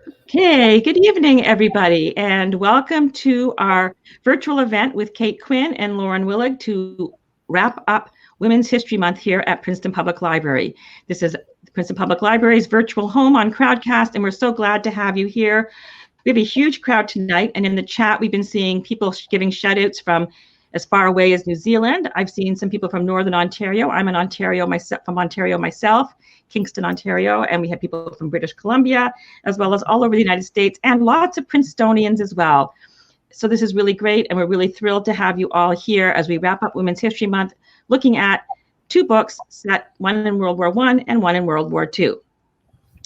Okay, good evening, everybody, and welcome to our virtual event with Kate Quinn and Lauren Willig to wrap up Women's History Month here at Princeton Public Library. This is Princeton Public Library's virtual home on Crowdcast, and we're so glad to have you here. We have a huge crowd tonight, and in the chat, we've been seeing people giving shout-outs from as far away as New Zealand. I've seen some people from Northern Ontario. I'm in Ontario myself, Kingston, Ontario, and we have people from British Columbia, as well as all over the United States, and lots of Princetonians as well. So this is really great, and we're really thrilled to have you all here as we wrap up Women's History Month, looking at two books set, one in World War I and one in World War II.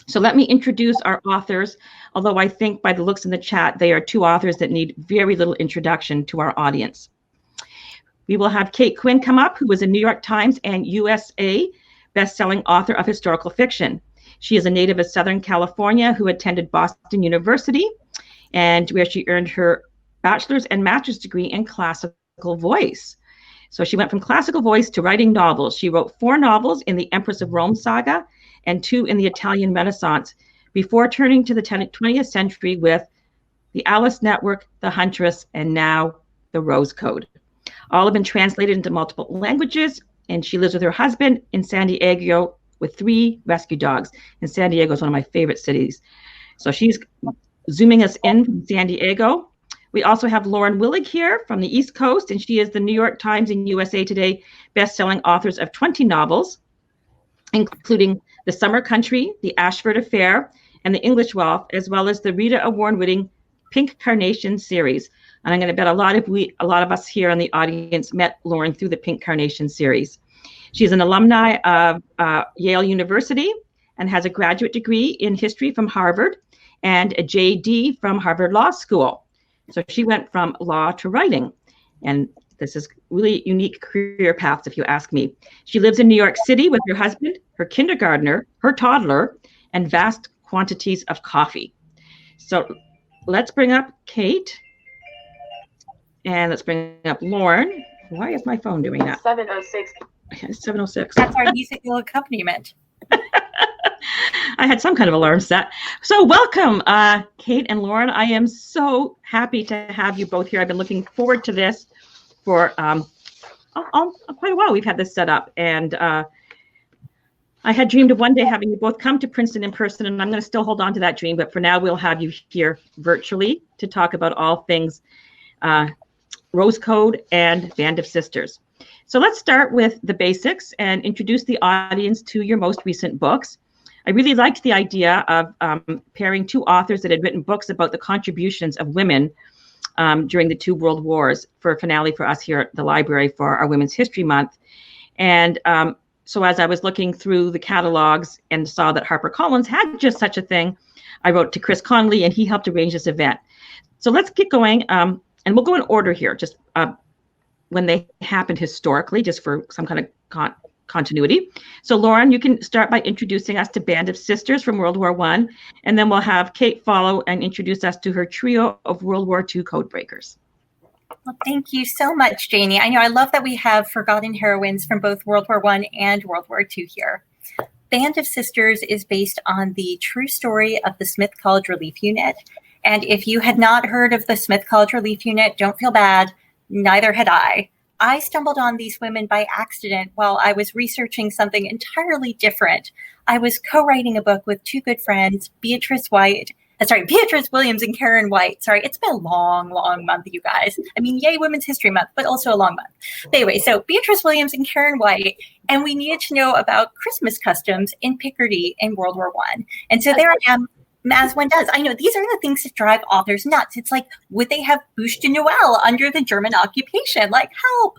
So let me introduce our authors, although I think by the looks in the chat, they are two authors that need very little introduction to our audience. We will have Kate Quinn come up, who is a New York Times and USA best-selling author of historical fiction. She is a native of Southern California who attended Boston University, and where she earned her bachelor's and master's degree in classical voice. So she went from classical voice to writing novels. She wrote 4 novels in the Empress of Rome saga and 2 in the Italian Renaissance before turning to the 20th century with the Alice Network, the Huntress, and now the Rose Code. All have been translated into multiple languages, and she lives with her husband in San Diego with 3 rescue dogs. And San Diego is one of my favorite cities. So she's zooming us in from San Diego. We also have Lauren Willig here from the East Coast, and she is the New York Times and USA Today best-selling authors of 20 novels, including The Summer Country, The Ashford Affair, and The English Wealth, as well as the Rita Award-winning Pink Carnation series. And I'm going to bet a lot of us here in the audience met Lauren through the Pink Carnation series. She's an alumni of Yale University and has a graduate degree in history from Harvard and a JD from Harvard Law School. So she went from law to writing. And this is really unique career paths, if you ask me. She lives in New York City with her husband, her kindergartner, her toddler, and vast quantities of coffee. So let's bring up Kate. And let's bring up Lauren. Why is my phone doing that? 706. 706. That's our musical accompaniment. I had some kind of alarm set. So welcome, Kate and Lauren. I am so happy to have you both here. I've been looking forward to this for quite a while. We've had this set up. And I had dreamed of one day having you both come to Princeton in person, and I'm going to still hold on to that dream. But for now, we'll have you here virtually to talk about all things Rose Code and Band of Sisters. So let's start with the basics and introduce the audience to your most recent books. I really liked the idea of pairing 2 authors that had written books about the contributions of women during the 2 world wars for a finale for us here at the library for our Women's History Month. And so as I was looking through the catalogs and saw that HarperCollins had just such a thing, I wrote to Chris Conley and he helped arrange this event. So let's get going. And we'll go in order here, just when they happened historically, just for some kind of continuity. So Lauren, you can start by introducing us to Band of Sisters from World War I, and then we'll have Kate follow and introduce us to her trio of World War II codebreakers. Well, thank you so much, Janie. I know I love that we have forgotten heroines from both World War I and World War II here. Band of Sisters is based on the true story of the Smith College Relief Unit. And if you had not heard of the Smith College Relief Unit, don't feel bad. Neither had I. I stumbled on these women by accident while I was researching something entirely different. I was co-writing a book with 2 good friends, Beatrice Williams and Karen White. Sorry, it's been a long, long month, you guys. I mean, yay, Women's History Month, but also a long month. But anyway, so Beatrice Williams and Karen White, and we needed to know about Christmas customs in Picardy in World War I. And so there I am, as one does. I know these are the things that drive authors nuts. It's like, would they have Bûche de Noël under the German occupation? Like, help.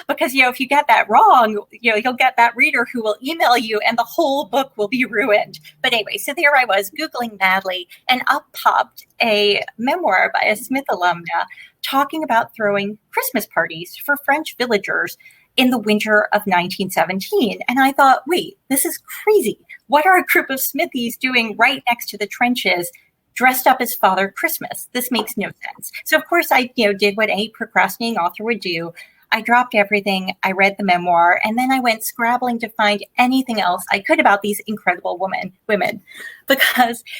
Because, if you get that wrong, you'll get that reader who will email you and the whole book will be ruined. But anyway, so there I was Googling madly, and up popped a memoir by a Smith alumna talking about throwing Christmas parties for French villagers in the winter of 1917. And I thought, wait, this is crazy. What are a group of Smithies doing right next to the trenches dressed up as Father Christmas? This makes no sense. So of course I did what any procrastinating author would do. I dropped everything. I read the memoir, and then I went scrabbling to find anything else I could about these incredible women.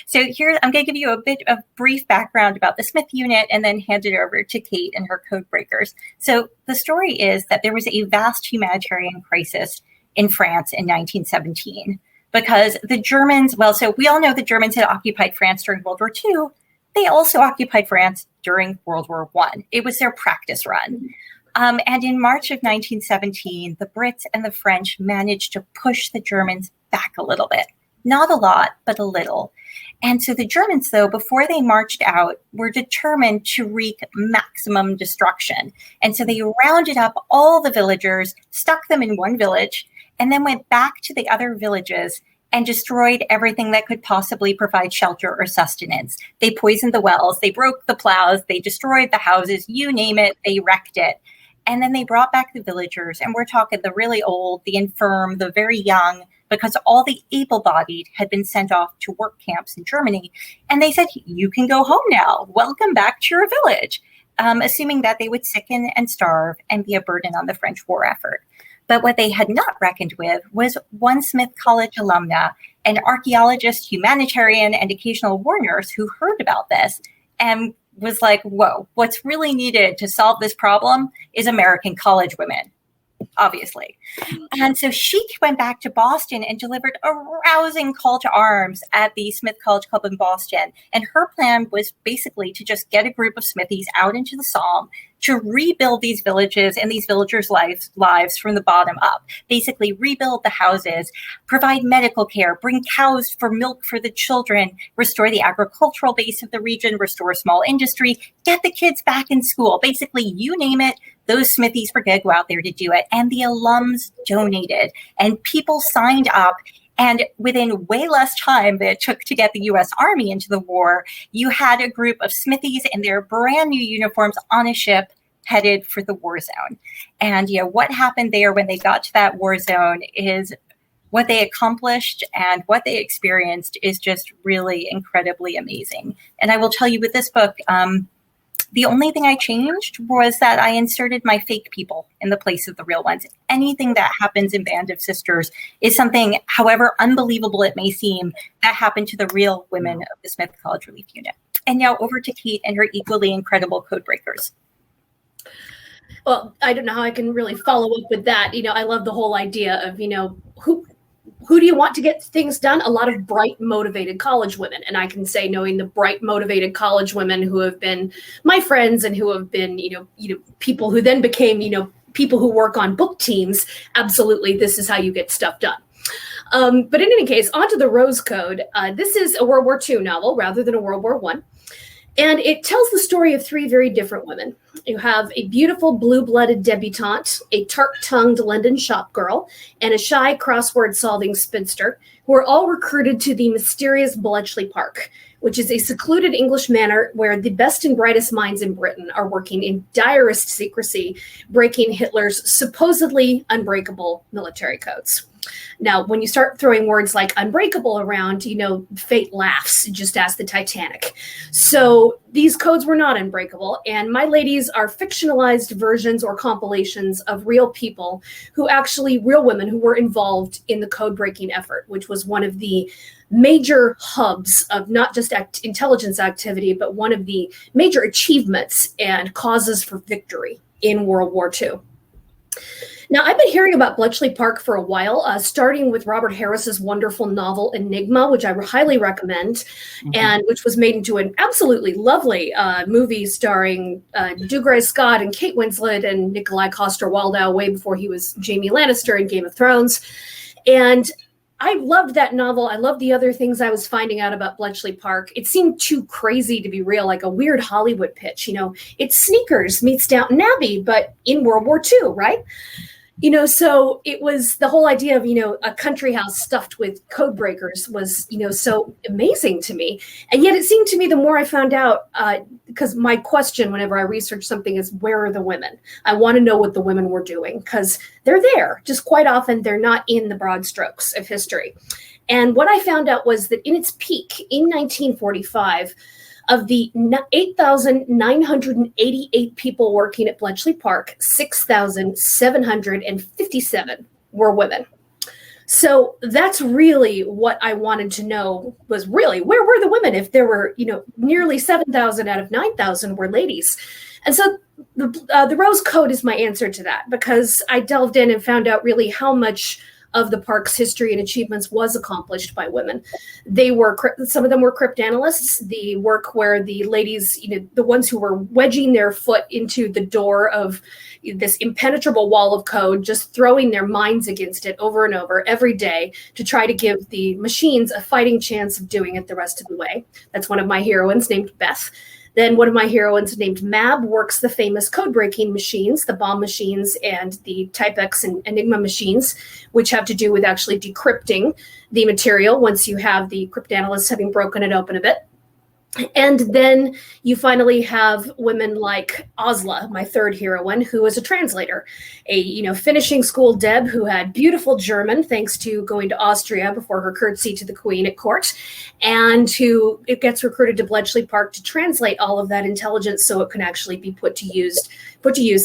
So here, I'm going to give you a bit of brief background about the Smith unit and then hand it over to Kate and her codebreakers. So the story is that there was a vast humanitarian crisis in France in 1917 because the Germans, so we all know the Germans had occupied France during World War II. They also occupied France during World War I. It was their practice run. And in March of 1917, the Brits and the French managed to push the Germans back a little bit. Not a lot, but a little. And so the Germans, though, before they marched out, were determined to wreak maximum destruction. And so they rounded up all the villagers, stuck them in one village, and then went back to the other villages and destroyed everything that could possibly provide shelter or sustenance. They poisoned the wells, they broke the plows, they destroyed the houses, you name it, they wrecked it. And then they brought back the villagers, and we're talking the really old, the infirm, the very young, because all the able-bodied had been sent off to work camps in Germany. And they said, you can go home now. Welcome back to your village, assuming that they would sicken and starve and be a burden on the French war effort. But what they had not reckoned with was one Smith College alumna, an archaeologist, humanitarian, and occasional war nurse who heard about this and was like, whoa, what's really needed to solve this problem is American college women, obviously. And so she went back to Boston and delivered a rousing call to arms at the Smith College Club in Boston. And her plan was basically to just get a group of Smithies out into the Somme to rebuild these villages and these villagers' lives from the bottom up. Basically rebuild the houses, provide medical care, bring cows for milk for the children, restore the agricultural base of the region, restore small industry, get the kids back in school. Basically, you name it, those Smithies were going to go out there to do it. And the alums donated and people signed up. And within way less time than it took to get the U.S. Army into the war, you had a group of Smithies in their brand new uniforms on a ship headed for the war zone. And what happened there when they got to that war zone is what they accomplished and what they experienced is just really incredibly amazing. And I will tell you with this book, the only thing I changed was that I inserted my fake people in the place of the real ones. Anything that happens in Band of Sisters is something, however unbelievable it may seem, that happened to the real women of the Smith College Relief Unit. And now over to Kate and her equally incredible codebreakers. Well, I don't know how I can really follow up with that. I love the whole idea of, who do you want to get things done? A lot of bright, motivated college women. And I can say, knowing the bright, motivated college women who have been my friends and who have been, people who then became, people who work on book teams, absolutely, this is how you get stuff done. But in any case, onto the Rose Code. This is a World War II novel rather than a World War I. And it tells the story of three very different women. You have a beautiful blue-blooded debutante, a tart-tongued London shop girl, and a shy crossword-solving spinster who are all recruited to the mysterious Bletchley Park, which is a secluded English manor where the best and brightest minds in Britain are working in direst secrecy, breaking Hitler's supposedly unbreakable military codes. Now, when you start throwing words like unbreakable around, fate laughs, just ask the Titanic. So these codes were not unbreakable, and my ladies are fictionalized versions or compilations of real people real women who were involved in the code breaking effort, which was one of the major hubs of not just intelligence activity, but one of the major achievements and causes for victory in World War II. Now, I've been hearing about Bletchley Park for a while, starting with Robert Harris's wonderful novel Enigma, which I highly recommend, and which was made into an absolutely lovely movie starring Dougray Scott and Kate Winslet and Nikolai Coster-Waldau way before he was Jaime Lannister in Game of Thrones. And I loved that novel. I loved the other things I was finding out about Bletchley Park. It seemed too crazy to be real, like a weird Hollywood pitch. It's Sneakers meets Downton Abbey, but in World War II, right? So it was the whole idea of, a country house stuffed with code breakers was, so amazing to me. And yet it seemed to me the more I found out, because my question whenever I research something is, where are the women? I want to know what the women were doing because they're there. Just quite often they're not in the broad strokes of history. And what I found out was that in its peak in 1945, Of the 8,988 people working at Bletchley Park, 6,757 were women. So that's really what I wanted to know, was really, where were the women if there were, nearly 7,000 out of 9,000 were ladies. And so the Rose Code is my answer to that, because I delved in and found out really how much of the park's history and achievements was accomplished by women. Some of them were cryptanalysts, the work where the ladies, the ones who were wedging their foot into the door of this impenetrable wall of code, just throwing their minds against it over and over every day to try to give the machines a fighting chance of doing it the rest of the way. That's one of my heroines named Beth. Then one of my heroines named Mab works the famous code-breaking machines, the bomb machines and the Type-X and Enigma machines, which have to do with actually decrypting the material once you have the cryptanalysts having broken it open a bit. And then you finally have women like Osla, my third heroine, who was a translator, a finishing school Deb who had beautiful German thanks to going to Austria before her curtsy to the Queen at court, and who gets recruited to Bletchley Park to translate all of that intelligence so it can actually be put to use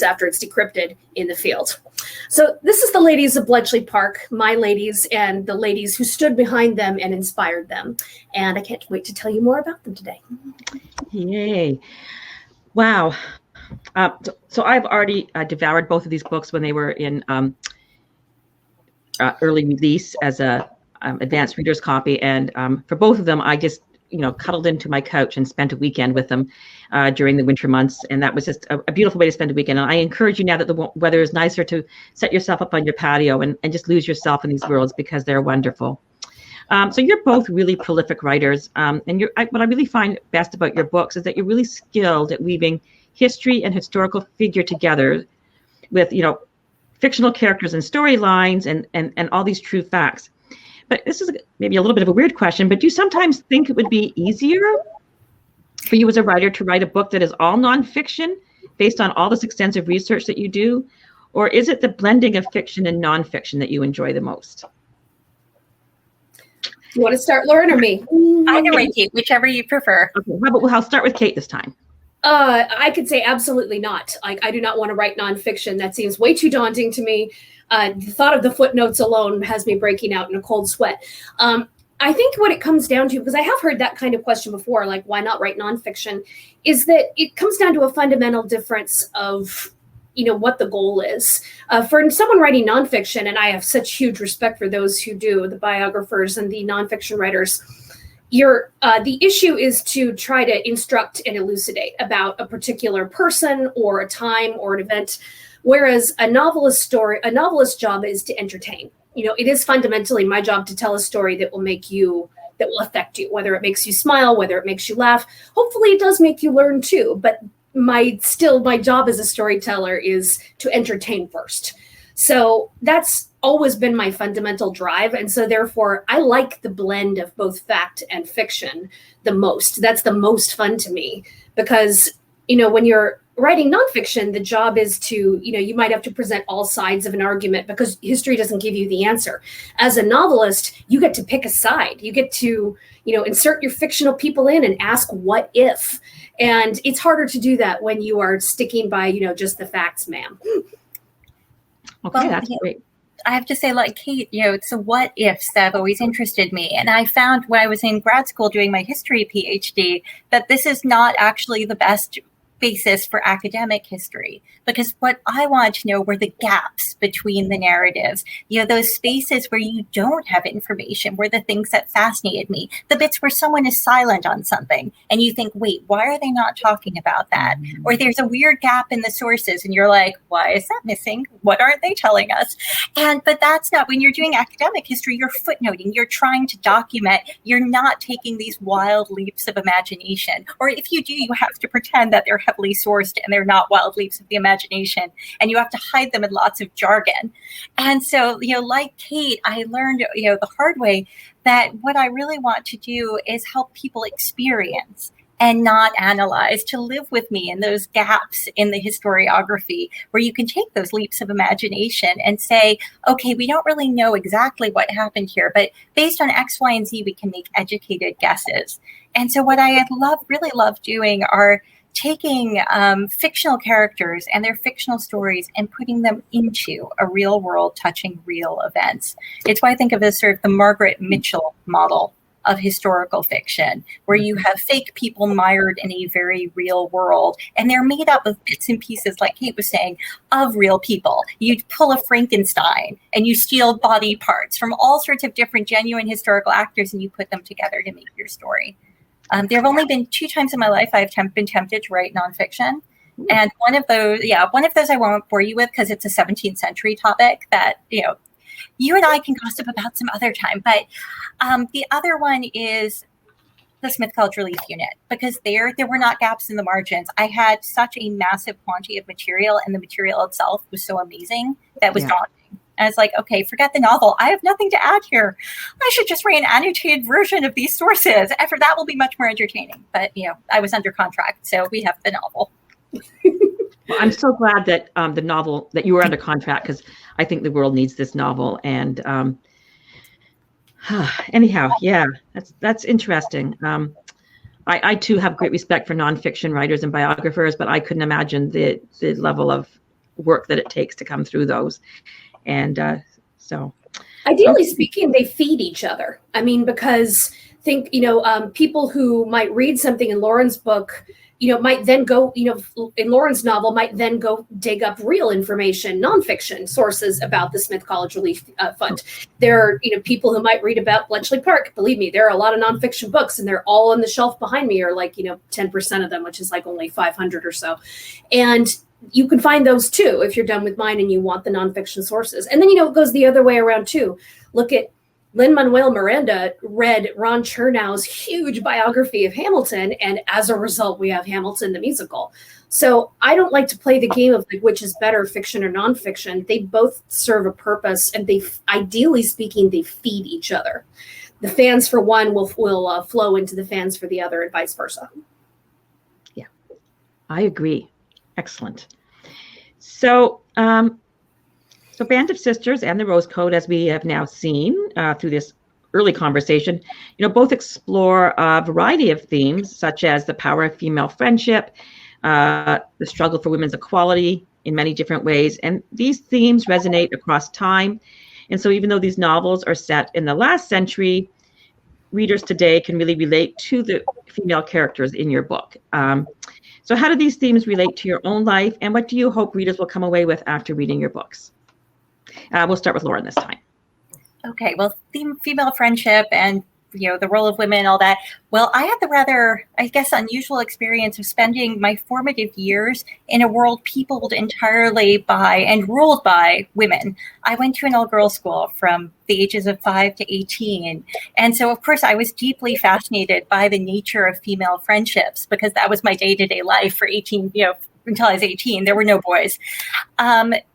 after it's decrypted in the field. So this is the ladies of Bletchley Park, my ladies, and the ladies who stood behind them and inspired them. And I can't wait to tell you more about them today. Yay. Wow. So I've already devoured both of these books when they were in early release as a advanced reader's copy. And for both of them, I just cuddled into my couch and spent a weekend with them during the winter months. And that was just a beautiful way to spend a weekend. And I encourage you, now that the weather is nicer, to set yourself up on your patio and just lose yourself in these worlds, because they're wonderful. So you're both really prolific writers. And what I really find best about your books is that you're really skilled at weaving history and historical figure together with, fictional characters and storylines and all these true facts. But this is maybe a little bit of a weird question, but do you sometimes think it would be easier for you as a writer to write a book that is all nonfiction based on all this extensive research that you do? Or is it the blending of fiction and nonfiction that you enjoy the most? You want to start, Lauren, or me? Either way, Kate, whichever you prefer. Okay, I'll start with Kate this time. I could say absolutely not. I do not want to write nonfiction. That seems way too daunting to me. The thought of the footnotes alone has me breaking out in a cold sweat. I think what it comes down to, because I have heard that kind of question before, like why not write nonfiction, is that it comes down to a fundamental difference of, what the goal is. For someone writing nonfiction, and I have such huge respect for those who do, the biographers and the nonfiction writers, the issue is to try to instruct and elucidate about a particular person or a time or an event. Whereas a novelist's job is to entertain. It is fundamentally my job to tell a story that will affect you, whether it makes you smile, whether it makes you laugh. Hopefully it does make you learn too, but my job as a storyteller is to entertain first. So that's always been my fundamental drive. And so therefore I like the blend of both fact and fiction the most. That's the most fun to me, because, when you're writing nonfiction, the job is to, you might have to present all sides of an argument because history doesn't give you the answer. As a novelist, you get to pick a side. You get to, insert your fictional people in and ask what if. And it's harder to do that when you are sticking by, just the facts, ma'am. Okay, that's great. I have to say, like Kate, it's the what ifs that have always interested me. And I found when I was in grad school doing my history PhD that this is not actually the best basis for academic history, because what I want to know were the gaps between the narratives, those spaces where you don't have information, were the things that fascinated me, the bits where someone is silent on something and you think, wait, why are they not talking about that? Or there's a weird gap in the sources and you're like, why is that missing? What aren't they telling us? But that's not, when you're doing academic history, you're footnoting, you're trying to document, you're not taking these wild leaps of imagination. Or if you do, you have to pretend that they're heavily sourced and they're not wild leaps of the imagination, and you have to hide them in lots of jargon. And so, like Kate, I learned, the hard way that what I really want to do is help people experience and not analyze, to live with me in those gaps in the historiography where you can take those leaps of imagination and say, okay, we don't really know exactly what happened here, but based on X, Y, and Z, we can make educated guesses. And so what I really love doing are taking fictional characters and their fictional stories and putting them into a real world touching real events. It's why I think of it as sort of the Margaret Mitchell model of historical fiction, where you have fake people mired in a very real world, and they're made up of bits and pieces, like Kate was saying, of real people. You pull a Frankenstein and you steal body parts from all sorts of different genuine historical actors, and you put them together to make your story. There have only been 2 times in my life I've been tempted to write nonfiction. And one of those I won't bore you with because it's a 17th century topic that, you and I can gossip about some other time. But the other one is the Smith College Relief Unit, because there were not gaps in the margins. I had such a massive quantity of material, and the material itself was so amazing that was daunting. And it's like, okay, forget the novel. I have nothing to add here. I should just write an annotated version of these sources. After that will be much more entertaining. But, I was under contract, so we have the novel. Well, I'm so glad that the novel, that you were under contract, because I think the world needs this novel. And anyhow, yeah, that's interesting. I too have great respect for nonfiction writers and biographers, but I couldn't imagine the level of work that it takes to come through those. And so, ideally speaking, they feed each other. I mean, because think, people who might read something in Lauren's book, might then go, in Lauren's novel, might then go dig up real information, nonfiction sources about the Smith College Relief Fund. There are, people who might read about Bletchley Park. Believe me, there are a lot of nonfiction books, and they're all on the shelf behind me, or 10% of them, which is only 500 or so. And you can find those too if you're done with mine and you want the nonfiction sources. And then, it goes the other way around too. Look at Lin-Manuel Miranda read Ron Chernow's huge biography of Hamilton, and as a result, we have Hamilton the musical. So I don't like to play the game of which is better, fiction or nonfiction. They both serve a purpose, and ideally speaking, they feed each other. The fans for one will flow into the fans for the other, and vice versa. Yeah, I agree. Excellent. So, Band of Sisters and the Rose Code, as we have now seen through this early conversation, both explore a variety of themes, such as the power of female friendship, the struggle for women's equality in many different ways. And these themes resonate across time. And so even though these novels are set in the last century, readers today can really relate to the female characters in your book. So how do these themes relate to your own life, and what do you hope readers will come away with after reading your books? We'll start with Lauren this time. Okay, well, female friendship and the role of women, all that. Well, I had the rather, unusual experience of spending my formative years in a world peopled entirely by and ruled by women. I went to an all-girls school from the ages of 5 to 18. And so, of course, I was deeply fascinated by the nature of female friendships, because that was my day-to-day life for 18, until I was 18. There were no boys.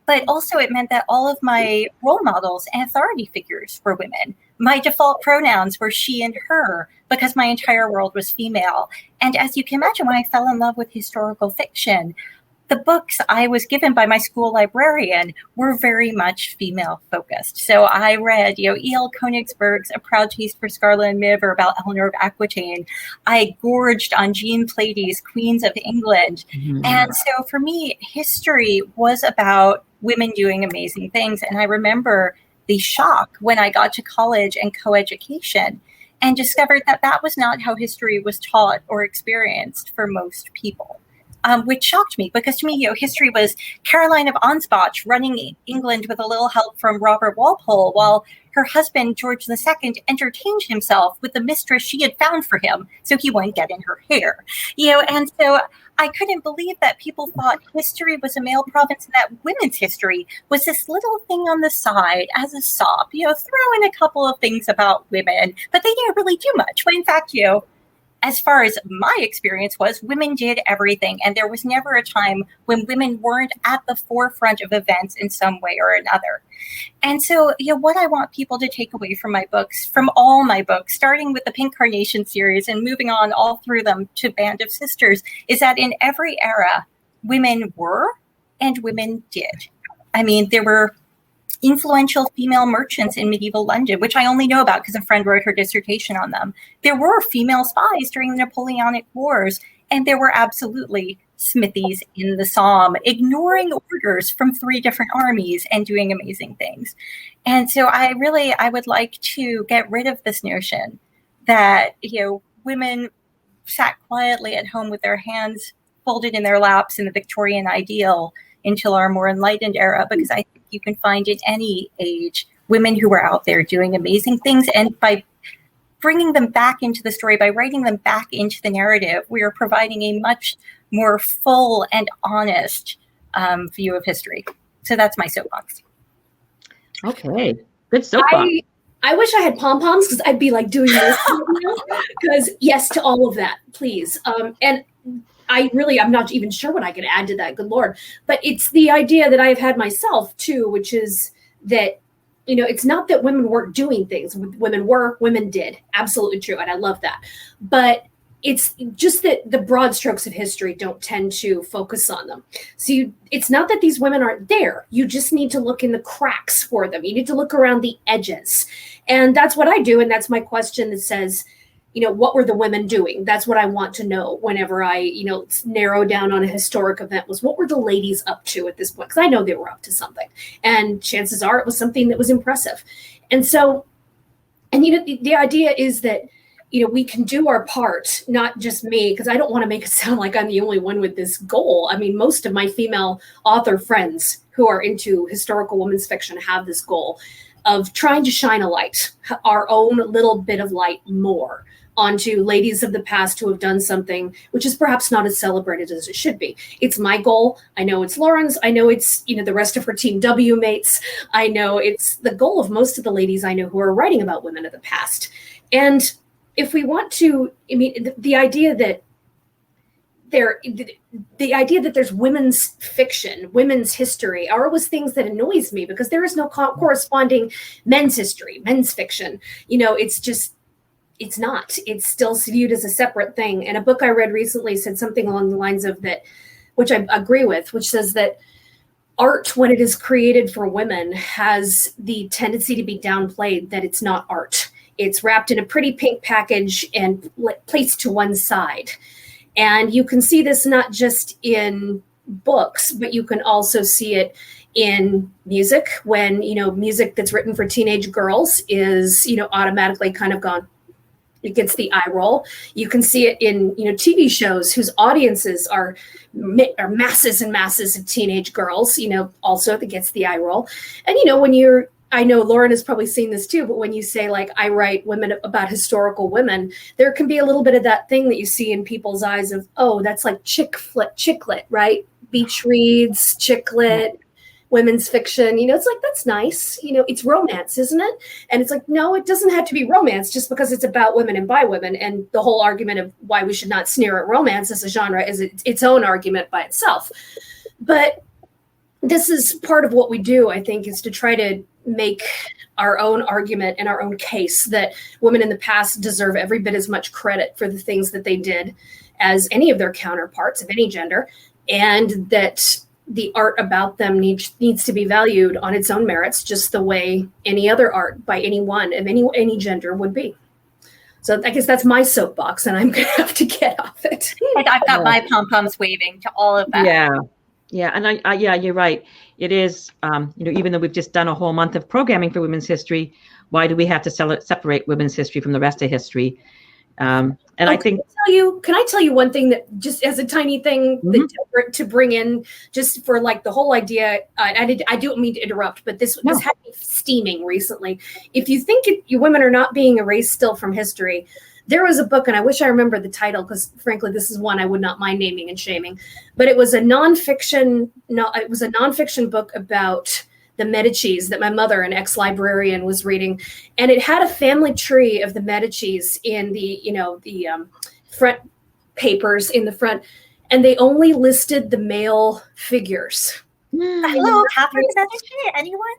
But also it meant that all of my role models and authority figures were women. My default pronouns were she and her, because my entire world was female. And as you can imagine, when I fell in love with historical fiction, the books I was given by my school librarian were very much female focused. So I read, E.L. Königsberg's A Proud Taste for Scarlet and Mauve, or about Eleanor of Aquitaine. I gorged on Jean Plady's Queens of England. Mm-hmm. And so for me, history was about women doing amazing things. And I remember the shock when I got to college and coeducation and discovered that that was not how history was taught or experienced for most people. Which shocked me, because to me, history was Caroline of Anspach running England with a little help from Robert Walpole, while her husband, George II, entertained himself with the mistress she had found for him so he wouldn't get in her hair. And so I couldn't believe that people thought history was a male province and that women's history was this little thing on the side as a sop, throw in a couple of things about women, but they didn't really do much. When in fact, as far as my experience was, women did everything. And there was never a time when women weren't at the forefront of events in some way or another. And so, what I want people to take away from my books, from all my books, starting with the Pink Carnation series and moving on all through them to Band of Sisters, is that in every era, women were and women did. I mean, there were influential female merchants in medieval London, which I only know about because a friend wrote her dissertation on them. There were female spies during the Napoleonic Wars, and there were absolutely smithies in the Somme, ignoring orders from 3 different armies and doing amazing things. And so I would like to get rid of this notion that, women sat quietly at home with their hands folded in their laps in the Victorian ideal until our more enlightened era, because I think you can find in any age women who are out there doing amazing things. And by bringing them back into the story, by writing them back into the narrative, we are providing a much more full and honest view of history. So that's my soapbox. Okay, good soapbox. I wish I had pom-poms because I'd be like doing this because yes to all of that, please. And I'm not even sure what I can add to that, good Lord. But it's the idea that I've had myself too, which is that, it's not that women weren't doing things. Women did. Absolutely true. And I love that. But it's just that the broad strokes of history don't tend to focus on them. So it's not that these women aren't there. You just need to look in the cracks for them. You need to look around the edges. And that's what I do. And that's my question that says, what were the women doing? That's what I want to know whenever I, narrow down on a historic event was what were the ladies up to at this point? Because I know they were up to something. And chances are it was something that was impressive. And so, the idea is that, we can do our part, not just me, because I don't want to make it sound like I'm the only one with this goal. I mean, most of my female author friends who are into historical women's fiction have this goal of trying to shine a light, our own little bit of light more onto ladies of the past who have done something which is perhaps not as celebrated as it should be. It's my goal. I know it's Lauren's. I know it's, the rest of her Team W mates. I know it's the goal of most of the ladies I know who are writing about women of the past. And if we want to, the idea that there's women's fiction, women's history are always things that annoys me because there is no corresponding men's history, men's fiction. It's not. It's still viewed as a separate thing. And a book I read recently said something along the lines of that, which I agree with, which says that art, when it is created for women, has the tendency to be downplayed, that it's not art. It's wrapped in a pretty pink package and placed to one side. And you can see this not just in books, but you can also see it in music when, music that's written for teenage girls is, automatically kind of gone. It gets the eye roll. You can see it in, TV shows whose audiences are masses and masses of teenage girls, also that gets the eye roll. And, I know Lauren has probably seen this too, but when you say like, I write women about historical women, there can be a little bit of that thing that you see in people's eyes of, oh, that's like chick lit, right? Beach reads, chick lit, women's fiction, it's like, that's nice. It's romance, isn't it? And it's like, no, it doesn't have to be romance just because it's about women and by women. And the whole argument of why we should not sneer at romance as a genre is its own argument by itself. But this is part of what we do, I think, is to try to make our own argument and our own case that women in the past deserve every bit as much credit for the things that they did as any of their counterparts of any gender, and that the art about them needs to be valued on its own merits, just the way any other art by anyone of any gender would be. So I guess that's my soapbox, and I'm going to have to get off it. I've got my pom-poms waving to all of that. Yeah. And yeah, you're right. It is, even though we've just done a whole month of programming for women's history, why do we have to separate women's history from the rest of history? I think. Can I tell you one thing that just as a tiny thing to bring in, just for like the whole idea? I don't mean to interrupt, but this had me steaming recently. If you think you women are not being erased still from history, there was a book, and I wish I remember the title because, frankly, this is one I would not mind naming and shaming. But it was a nonfiction book about the Medicis that my mother, an ex-librarian, was reading, and it had a family tree of the Medicis in the front papers in the front, and they only listed the male figures. Hello, Catherine de Medici. Anyone?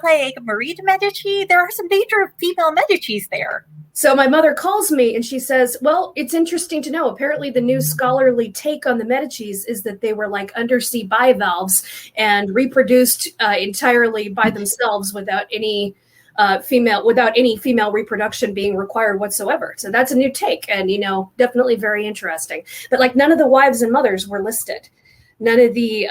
Like Marie de Medici? There are some major female Medicis there. So my mother calls me and she says, well, it's interesting to know. Apparently the new scholarly take on the Medicis is that they were like undersea bivalves and reproduced entirely by themselves without any female reproduction being required whatsoever. So that's a new take, and, definitely very interesting. But like none of the wives and mothers were listed. None of the,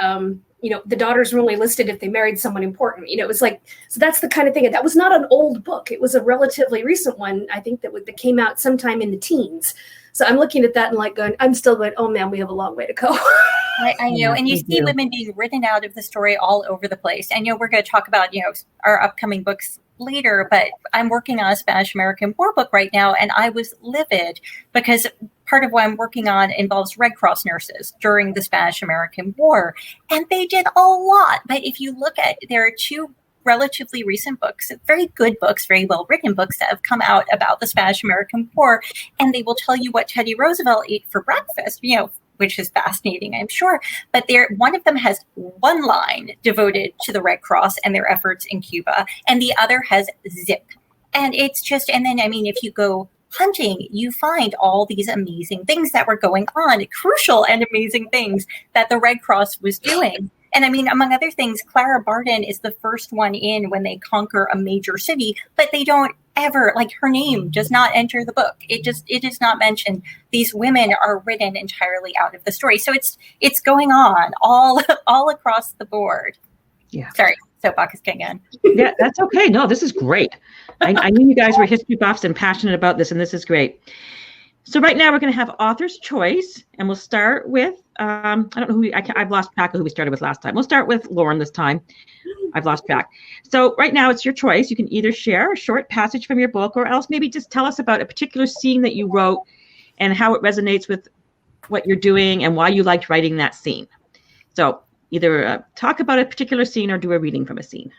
the daughters were only listed if they married someone important. It was like, so that's the kind of thing. That was not an old book. It was a relatively recent one. I think that came out sometime in the teens. So I'm looking at that and I'm still going, oh man, we have a long way to go. I know. And you see women being written out of the story all over the place. I know we're going to talk about, our upcoming books later, but I'm working on a Spanish American War book right now, and I was livid because part of what I'm working on involves Red Cross nurses during the Spanish American War, and they did a lot. But if you look at, there are two relatively recent books, very good books, very well written books that have come out about the Spanish American War, and they will tell you what Teddy Roosevelt ate for breakfast, which is fascinating, I'm sure. But one of them has one line devoted to the Red Cross and their efforts in Cuba, and the other has zip. And it's just, and then, if you go hunting, you find all these amazing things that were going on, crucial and amazing things that the Red Cross was doing. And among other things, Clara Barton is the first one in when they conquer a major city, but they don't ever, her name does not enter the book. It is not mentioned. These women are written entirely out of the story. So it's going on all across the board. Yeah. Sorry, soapbox again. Yeah, that's okay. No, this is great. I knew you guys were history buffs and passionate about this, and this is great. So right now we're going to have author's choice, and we'll start with, I don't know I've lost track of who we started with last time. We'll start with Lauren this time. I've lost track. So right now it's your choice. You can either share a short passage from your book, or else maybe just tell us about a particular scene that you wrote and how it resonates with what you're doing and why you liked writing that scene. So either talk about a particular scene or do a reading from a scene.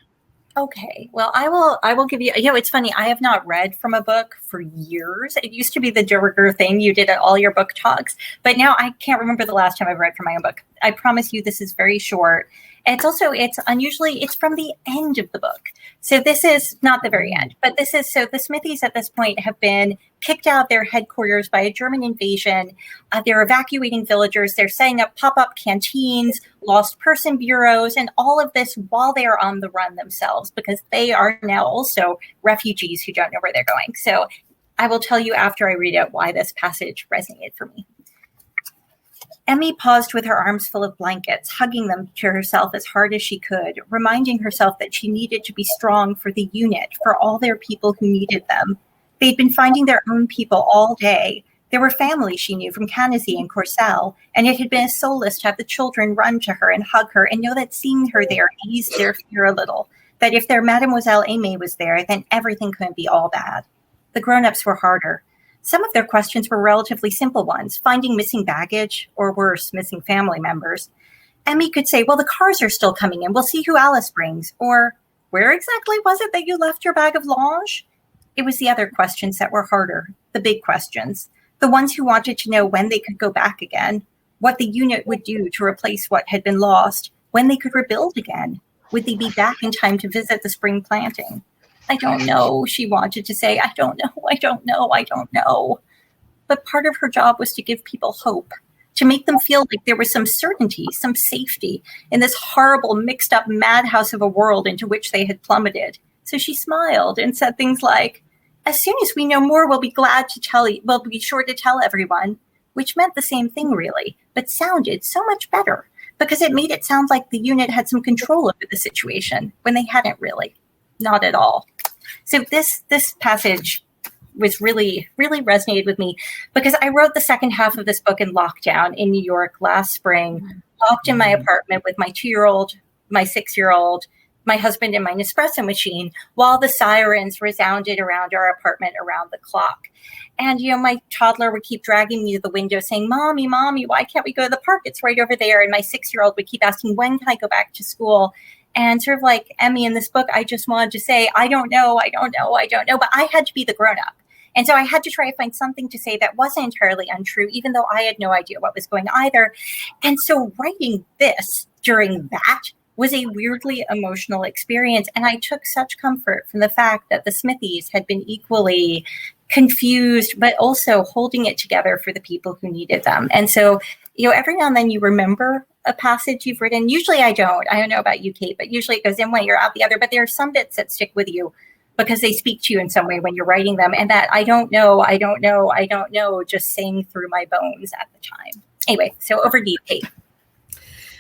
Okay. Well, I will give you, it's funny. I have not read from a book for years. It used to be the de rigueur thing you did at all your book talks, but now I can't remember the last time I've read from my own book. I promise you this is very short. It's from the end of the book. So this is not the very end, but so the Smithies at this point have been kicked out of their headquarters by a German invasion. They're evacuating villagers. They're setting up pop-up canteens, lost person bureaus, and all of this while they are on the run themselves, because they are now also refugees who don't know where they're going. So I will tell you after I read it why this passage resonated for me. Emmy paused with her arms full of blankets, hugging them to herself as hard as she could, reminding herself that she needed to be strong for the unit, for all their people who needed them. They'd been finding their own people all day. There were families she knew from Cannesy and Corsell, and it had been a solace to have the children run to her and hug her and know that seeing her there eased their fear a little, that if their Mademoiselle Aimée was there, then everything couldn't be all bad. The grown-ups were harder. Some of their questions were relatively simple ones, finding missing baggage, or worse, missing family members. Emmy could say, well, the cars are still coming in. We'll see who Alice brings. Or, where exactly was it that you left your bag of linge? It was the other questions that were harder, the big questions, the ones who wanted to know when they could go back again, what the unit would do to replace what had been lost, when they could rebuild again. Would they be back in time to visit the spring planting? I don't know, she wanted to say. I don't know. But part of her job was to give people hope, to make them feel like there was some certainty, some safety in this horrible, mixed up madhouse of a world into which they had plummeted. So she smiled and said things like, as soon as we know more, we'll be sure to tell everyone, which meant the same thing really, but sounded so much better because it made it sound like the unit had some control over the situation when they hadn't really. Not at all. So this passage was really, really resonated with me because I wrote the second half of this book in lockdown in New York last spring, locked in my apartment with my 2-year-old, my 6-year-old, my husband, and my Nespresso machine while the sirens resounded around our apartment around the clock. And, my toddler would keep dragging me to the window saying, Mommy, why can't we go to the park? It's right over there. And my 6-year-old would keep asking, when can I go back to school? And sort of like Emmy in this book, I just wanted to say, I don't know. But I had to be the grown-up. And so I had to try to find something to say that wasn't entirely untrue, even though I had no idea what was going on either. And so writing this during that was a weirdly emotional experience. And I took such comfort from the fact that the Smithies had been equally confused, but also holding it together for the people who needed them. And so, every now and then you remember a passage you've written. Usually I don't know about you, Kate, but usually it goes in one, you're out the other. But there are some bits that stick with you because they speak to you in some way when you're writing them. And that I don't know, just sang through my bones at the time. Anyway, so over to you, Kate.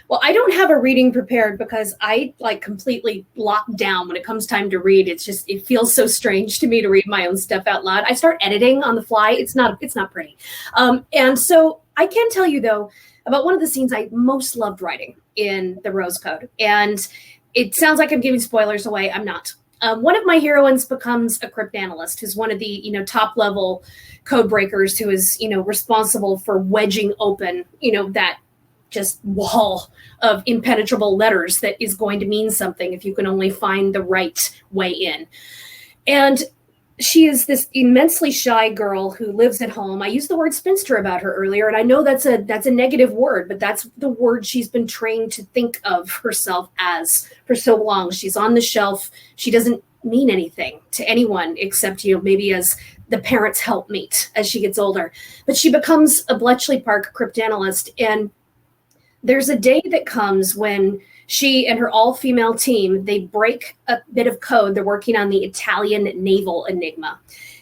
Well, I don't have a reading prepared because I completely locked down when it comes time to read. It feels so strange to me to read my own stuff out loud. I start editing on the fly. It's not pretty. And so I can tell you though about one of the scenes I most loved writing in the Rose Code. And it sounds like I'm giving spoilers away. I'm not. One of my heroines becomes a cryptanalyst, who's one of the, top level code breakers who is, responsible for wedging open, that just wall of impenetrable letters that is going to mean something if you can only find the right way in. And she is this immensely shy girl who lives at home. I used the word spinster about her earlier, and I know that's a negative word, but that's the word she's been trained to think of herself as for so long. She's on the shelf. She doesn't mean anything to anyone except, maybe as the parents' helpmate as she gets older. But she becomes a Bletchley Park cryptanalyst, and there's a day that comes when she and her all-female team, they break a bit of code. They're working on the Italian naval enigma.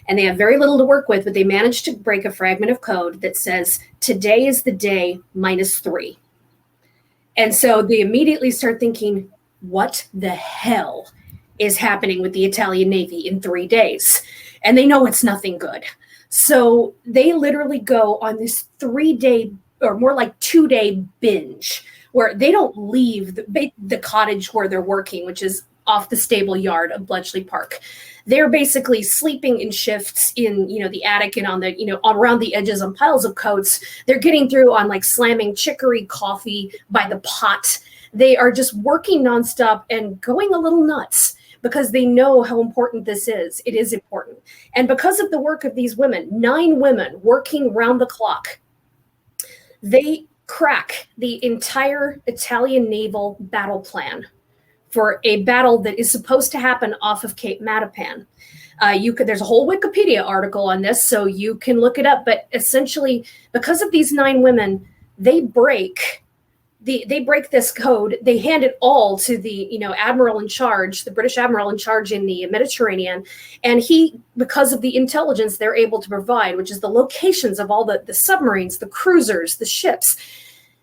And they have very little to work with, but they manage to break a fragment of code that says, today is the day -3. And so they immediately start thinking, what the hell is happening with the Italian Navy in 3 days? And they know it's nothing good. So they literally go on this 3-day or more like 2-day binge where they don't leave the cottage where they're working, which is off the stable yard of Bletchley Park. They're basically sleeping in shifts in, the attic and on the, around the edges on piles of coats. They're getting through on slamming chicory coffee by the pot. They are just working nonstop and going a little nuts because they know how important this is. It is important. And because of the work of these women, 9 women working round the clock, they crack the entire Italian naval battle plan for a battle that is supposed to happen off of Cape Matapan. There's a whole Wikipedia article on this, so you can look it up. But essentially, because of these 9 women, they break this code. They hand it all to the admiral in charge, the British admiral in charge in the Mediterranean, and because of the intelligence they're able to provide, which is the locations of all the submarines, the cruisers, the ships,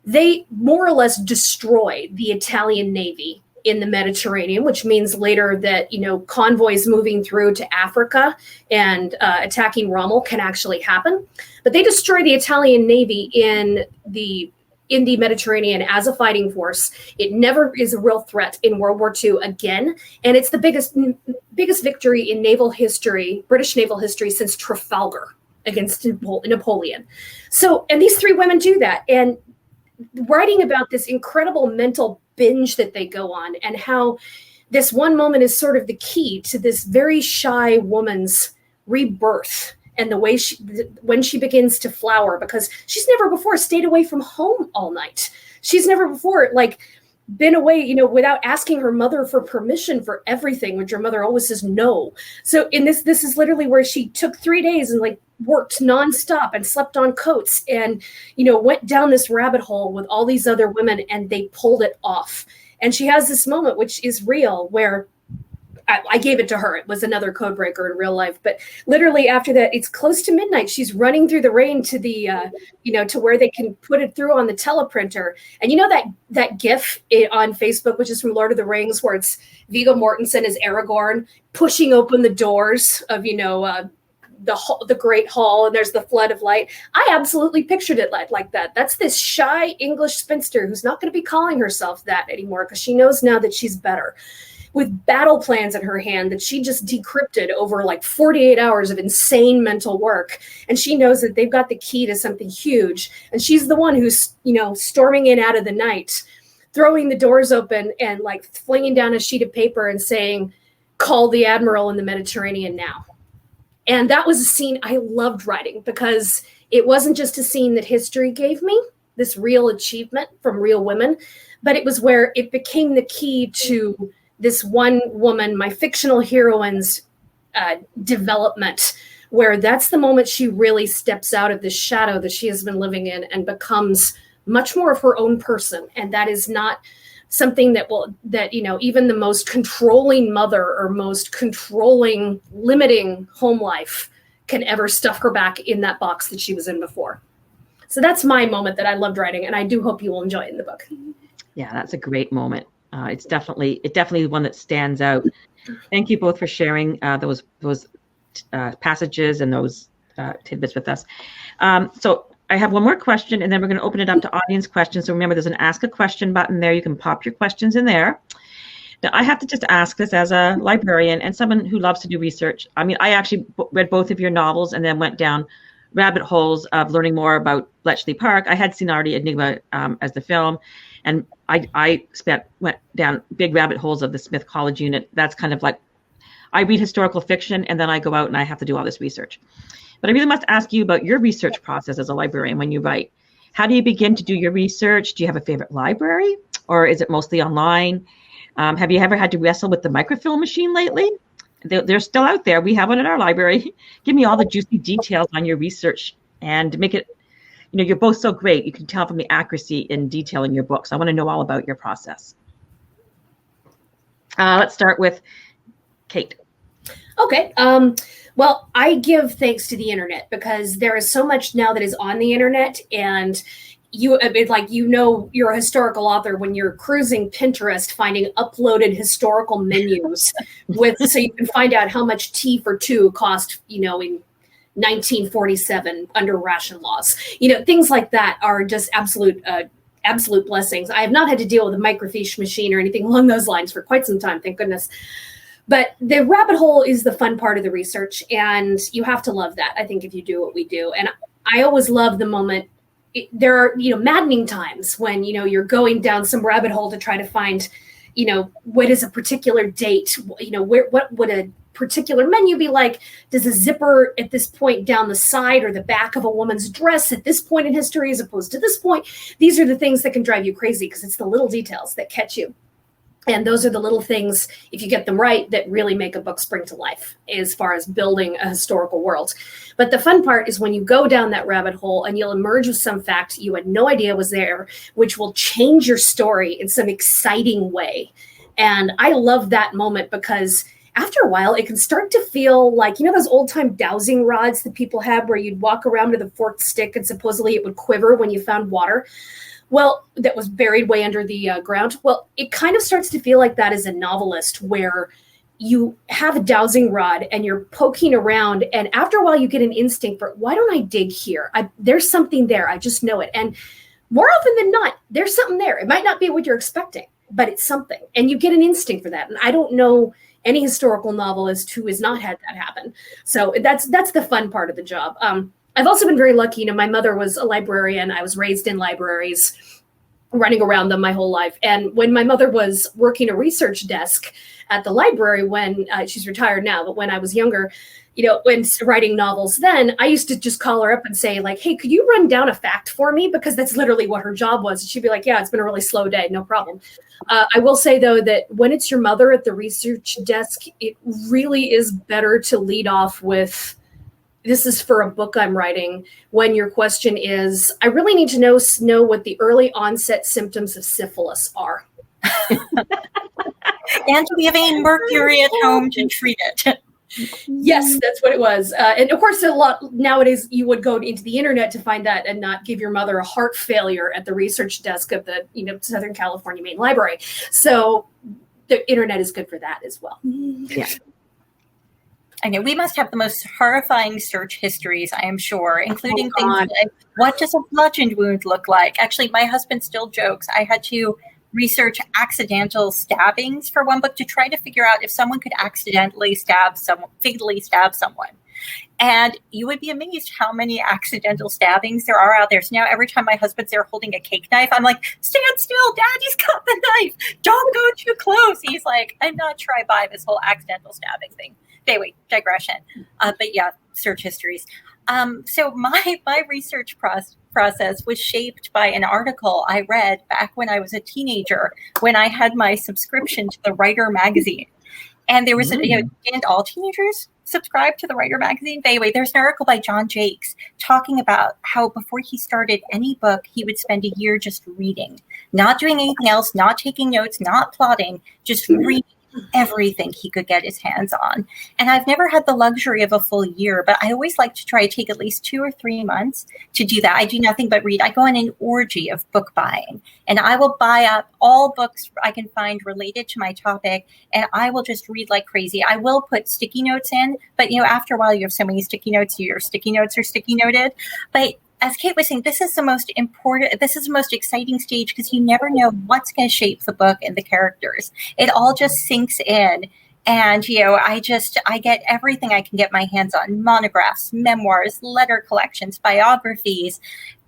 they more or less destroy the Italian Navy in the Mediterranean, which means later that convoys moving through to Africa and attacking Rommel can actually happen. But they destroy the Italian Navy in the Mediterranean as a fighting force. It never is a real threat in World War II again. And it's the biggest victory in naval history, British naval history, since Trafalgar against Napoleon. So, and these 3 women do that. And writing about this incredible mental binge that they go on and how this one moment is sort of the key to this very shy woman's rebirth and the way when she begins to flower, because she's never before stayed away from home all night. She's never before been away, without asking her mother for permission for everything, which her mother always says no. So in this is literally where she took 3 days and worked nonstop and slept on coats and, went down this rabbit hole with all these other women and they pulled it off. And she has this moment, which is real, where I gave it to her. It was another code breaker in real life. But literally after that, it's close to midnight. She's running through the rain to the, to where they can put it through on the teleprinter. And that GIF on Facebook, which is from Lord of the Rings, where it's Viggo Mortensen as Aragorn pushing open the doors of, the Great Hall, and there's the flood of light. I absolutely pictured it like that. That's this shy English spinster who's not going to be calling herself that anymore because she knows now that she's better, with battle plans in her hand that she just decrypted over 48 hours of insane mental work. And she knows that they've got the key to something huge. And she's the one who's, storming in out of the night, throwing the doors open and flinging down a sheet of paper and saying, call the admiral in the Mediterranean now. And that was a scene I loved writing because it wasn't just a scene that history gave me, this real achievement from real women, but it was where it became the key to this one woman, my fictional heroine's development, where that's the moment she really steps out of this shadow that she has been living in and becomes much more of her own person. And that is not something that even the most controlling mother or most controlling, limiting home life can ever stuff her back in that box that she was in before. So that's my moment that I loved writing, and I do hope you will enjoy it in the book. Yeah, that's a great moment. It's definitely one that stands out. Thank you both for sharing those passages and those tidbits with us. So I have one more question, and then we're going to open it up to audience questions. So remember, there's an Ask a Question button there. You can pop your questions in there. Now, I have to just ask this as a librarian and someone who loves to do research. I mean, I actually read both of your novels and then went down rabbit holes of learning more about Bletchley Park. I had seen already Enigma as the film, and I went down big rabbit holes of the Smith College unit. That's kind of like, I read historical fiction, and then I go out and I have to do all this research. But I really must ask you about your research process as a librarian when you write. How do you begin to do your research? Do you have a favorite library, or is it mostly online? Have you ever had to wrestle with the microfilm machine lately? They're still out there. We have one in our library. Give me all the juicy details on your research and make it, you're both so great. You can tell from the accuracy and detail in your books. I want to know all about your process. Let's start with Kate. Okay. Well, I give thanks to the internet because there is so much now that is on the internet, and you're a historical author when you're cruising Pinterest, finding uploaded historical menus so you can find out how much tea for two cost, in 1947 under ration laws. Things like that are just absolute blessings. I have not had to deal with a microfiche machine or anything along those lines for quite some time, thank goodness. But the rabbit hole is the fun part of the research, and you have to love that, I think, if you do what we do. And I always love the moment. There are, maddening times when, you're going down some rabbit hole to try to find, what is a particular date, what would a particular menu be like? Does a zipper at this point down the side or the back of a woman's dress at this point in history as opposed to this point? These are the things that can drive you crazy because it's the little details that catch you. And those are the little things, if you get them right, that really make a book spring to life as far as building a historical world. But the fun part is when you go down that rabbit hole and you'll emerge with some fact you had no idea was there, which will change your story in some exciting way. And I love that moment because after a while, it can start to feel like, those old time dowsing rods that people have where you'd walk around with a forked stick and supposedly it would quiver when you found water. Well, that was buried way under the ground. Well, it kind of starts to feel like that as a novelist where you have a dowsing rod and you're poking around. And after a while, you get an instinct for, why don't I dig here? There's something there. I just know it. And more often than not, there's something there. It might not be what you're expecting, but it's something. And you get an instinct for that. And I don't know any historical novelist who has not had that happen. So that's the fun part of the job. I've also been very lucky. My mother was a librarian. I was raised in libraries, running around them my whole life. And when my mother was working a research desk at the library, when she's retired now, but when I was younger, when writing novels then, I used to just call her up and say like, hey, could you run down a fact for me? Because that's literally what her job was. And she'd be like, yeah, it's been a really slow day. No problem. I will say, though, that when it's your mother at the research desk, it really is better to lead off with, this is for a book I'm writing, when your question is, I really need to know what the early onset symptoms of syphilis are. And do we have any mercury at home to treat it? Yes, that's what it was. And of course, a lot nowadays, you would go into the internet to find that and not give your mother a heart failure at the research desk of the Southern California Main Library. So the internet is good for that as well. Yeah. I know we must have the most horrifying search histories, I am sure, including things like, what does a bludgeoned wound look like? Actually, my husband still jokes. I had to research accidental stabbings for one book to try to figure out if someone could accidentally fatally stab someone. And you would be amazed how many accidental stabbings there are out there. So now every time my husband's there holding a cake knife, I'm like, stand still, Daddy's got the knife. Don't go too close. He's like, I'm not sure I buy this whole accidental stabbing thing. Anyway, digression. But yeah, search histories. So my research process was shaped by an article I read back when I was a teenager, when I had my subscription to the Writer magazine. And there was, didn't all teenagers subscribe to the Writer magazine? But anyway, there's an article by John Jakes talking about how before he started any book, he would spend a year just reading, not doing anything else, not taking notes, not plotting, just reading everything he could get his hands on. And I've never had the luxury of a full year, but I always like to try to take at least 2 or 3 months to do that. I do nothing but read. I go on an orgy of book buying, and I will buy up all books I can find related to my topic, and I will just read like crazy. I will put sticky notes in, but after a while you have so many sticky notes, your sticky notes are sticky noted. But as Kate was saying, this is the most exciting stage, because you never know what's going to shape the book and the characters. It all just sinks in. And, I get everything I can get my hands on: monographs, memoirs, letter collections, biographies,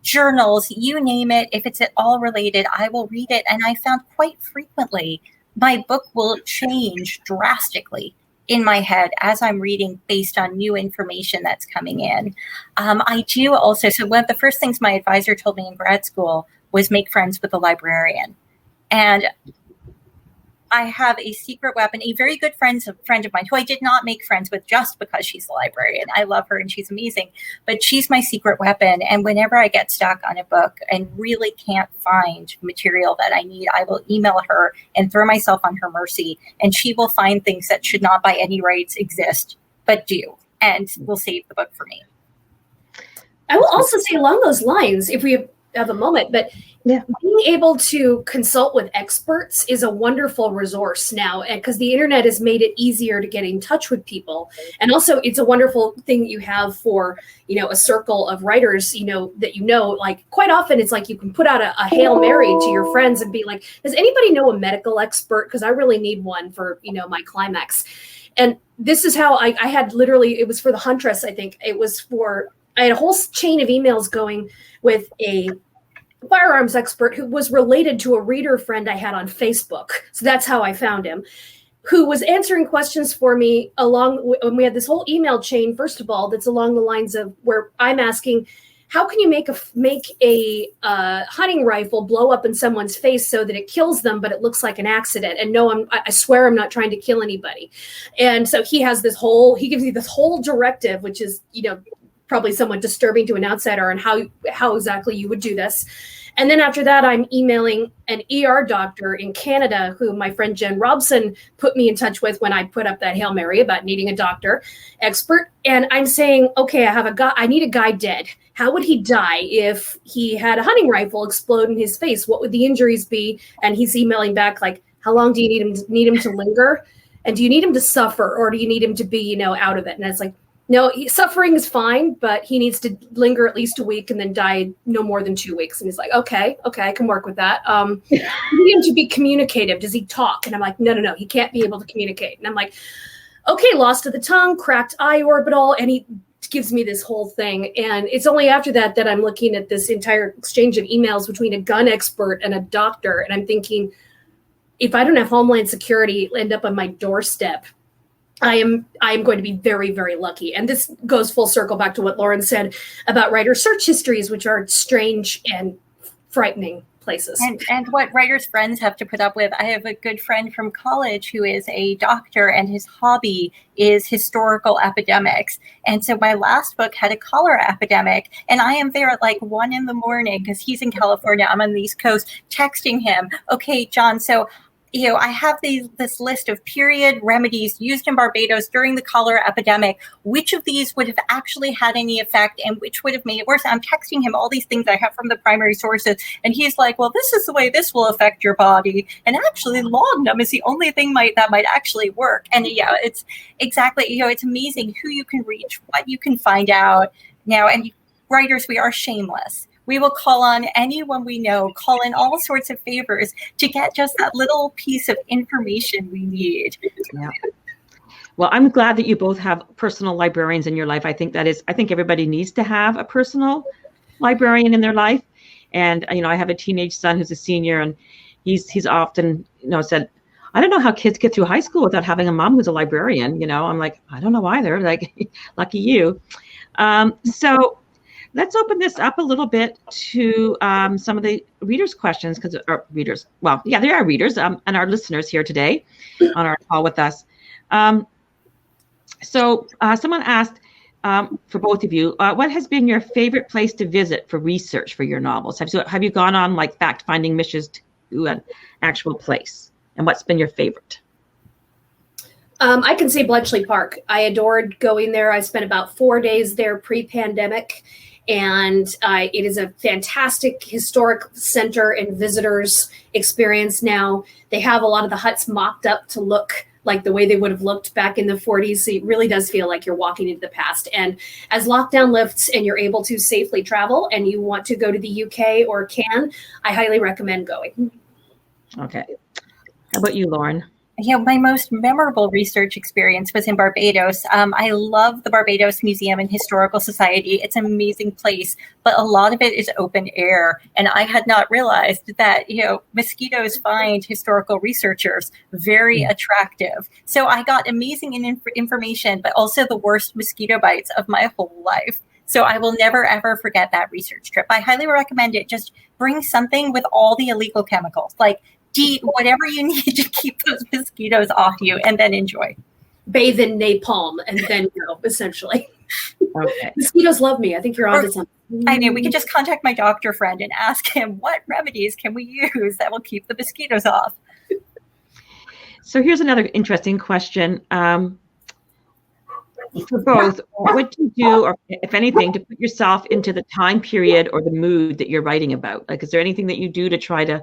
journals, you name it. If it's at all related, I will read it. And I found quite frequently my book will change drastically in my head as I'm reading based on new information that's coming in. I do also, so one of the first things my advisor told me in grad school was make friends with the librarian. And I have a secret weapon, a very good friend of mine who I did not make friends with just because she's a librarian. I love her and she's amazing, but she's my secret weapon. And whenever I get stuck on a book and really can't find material that I need, I will email her and throw myself on her mercy, and she will find things that should not by any rights exist, but do, and will save the book for me. I will also say along those lines, if we have a moment, but being able to consult with experts is a wonderful resource now, because the internet has made it easier to get in touch with people. And also it's a wonderful thing that you have for, a circle of writers, that like quite often it's like you can put out a Hail Mary to your friends and be like, does anybody know a medical expert? Because I really need one for, my climax. And this is how I had literally, it was for the Huntress, I think. I had a whole chain of emails going with a firearms expert who was related to a reader friend I had on Facebook. So that's how I found him, who was answering questions for me and we had this whole email chain, first of all, that's along the lines of where I'm asking, how can you make a hunting rifle blow up in someone's face so that it kills them, but it looks like an accident? And no, I swear I'm not trying to kill anybody. And so he gives you this whole directive, which is, probably somewhat disturbing to an outsider, and how exactly you would do this. And then after that, I'm emailing an ER doctor in Canada who my friend Jen Robson put me in touch with when I put up that Hail Mary about needing a doctor expert. And I'm saying, okay, I need a guy dead. How would he die if he had a hunting rifle explode in his face? What would the injuries be? And he's emailing back like, how long do you need him to linger? And do you need him to suffer, or do you need him to be, out of it? And it's like, no, suffering is fine, but he needs to linger at least a week and then die no more than 2 weeks. And he's like, okay, I can work with that. You need him to be communicative. Does he talk? And I'm like, no, he can't be able to communicate. And I'm like, okay, loss of the tongue, cracked eye orbital. And he gives me this whole thing. And it's only after that I'm looking at this entire exchange of emails between a gun expert and a doctor. And I'm thinking, if I don't have Homeland Security end up on my doorstep, I am going to be very, very lucky. And this goes full circle back to what Lauren said about writer search histories, which are strange and frightening places. And what writers' friends have to put up with. I have a good friend from college who is a doctor, and his hobby is historical epidemics. And so my last book had a cholera epidemic, and I am there at like 1 a.m. because he's in California, I'm on the East Coast, texting him, okay, John, so I have this list of period remedies used in Barbados during the cholera epidemic. Which of these would have actually had any effect, and which would have made it worse? I'm texting him all these things I have from the primary sources, and he's like, well, this is the way this will affect your body. And actually, laudanum is the only thing that might actually work. And it's exactly, it's amazing who you can reach, what you can find out now. And writers, we are shameless. We will call on anyone we know, call in all sorts of favors to get just that little piece of information we need. Yeah. Well, I'm glad that you both have personal librarians in your life. I think everybody needs to have a personal librarian in their life. And, I have a teenage son who's a senior, and he's often, said, I don't know how kids get through high school without having a mom who's a librarian. I'm like, I don't know either. Like, lucky you. So let's open this up a little bit to some of the readers' questions, they are readers, and our listeners here today on our call with us. So someone asked, for both of you, what has been your favorite place to visit for research for your novels? Have you gone on like fact-finding missions to an actual place? And what's been your favorite? I can say Bletchley Park. I adored going there. I spent about 4 days there pre-pandemic, and it is a fantastic historic center and visitors experience now. They have a lot of the huts mocked up to look like the way they would have looked back in the 40s. So it really does feel like you're walking into the past. And as lockdown lifts and you're able to safely travel and you want to go to the UK or can, I highly recommend going. Okay. How about you, Lauren? My most memorable research experience was in Barbados. I love the Barbados Museum and Historical Society. It's an amazing place, but a lot of it is open air. And I had not realized that, mosquitoes find historical researchers very attractive. So I got amazing information, but also the worst mosquito bites of my whole life. So I will never, ever forget that research trip. I highly recommend it. Just bring something with all the illegal chemicals, like whatever you need to keep those mosquitoes off you, and then enjoy. Bathe in napalm and then go, essentially. Okay. Mosquitoes love me. I think you're onto something. I know. We can just contact my doctor friend and ask him what remedies can we use that will keep the mosquitoes off. So here's another interesting question. For both, what do you do, or if anything, to put yourself into the time period or the mood that you're writing about? Like, is there anything that you do to try to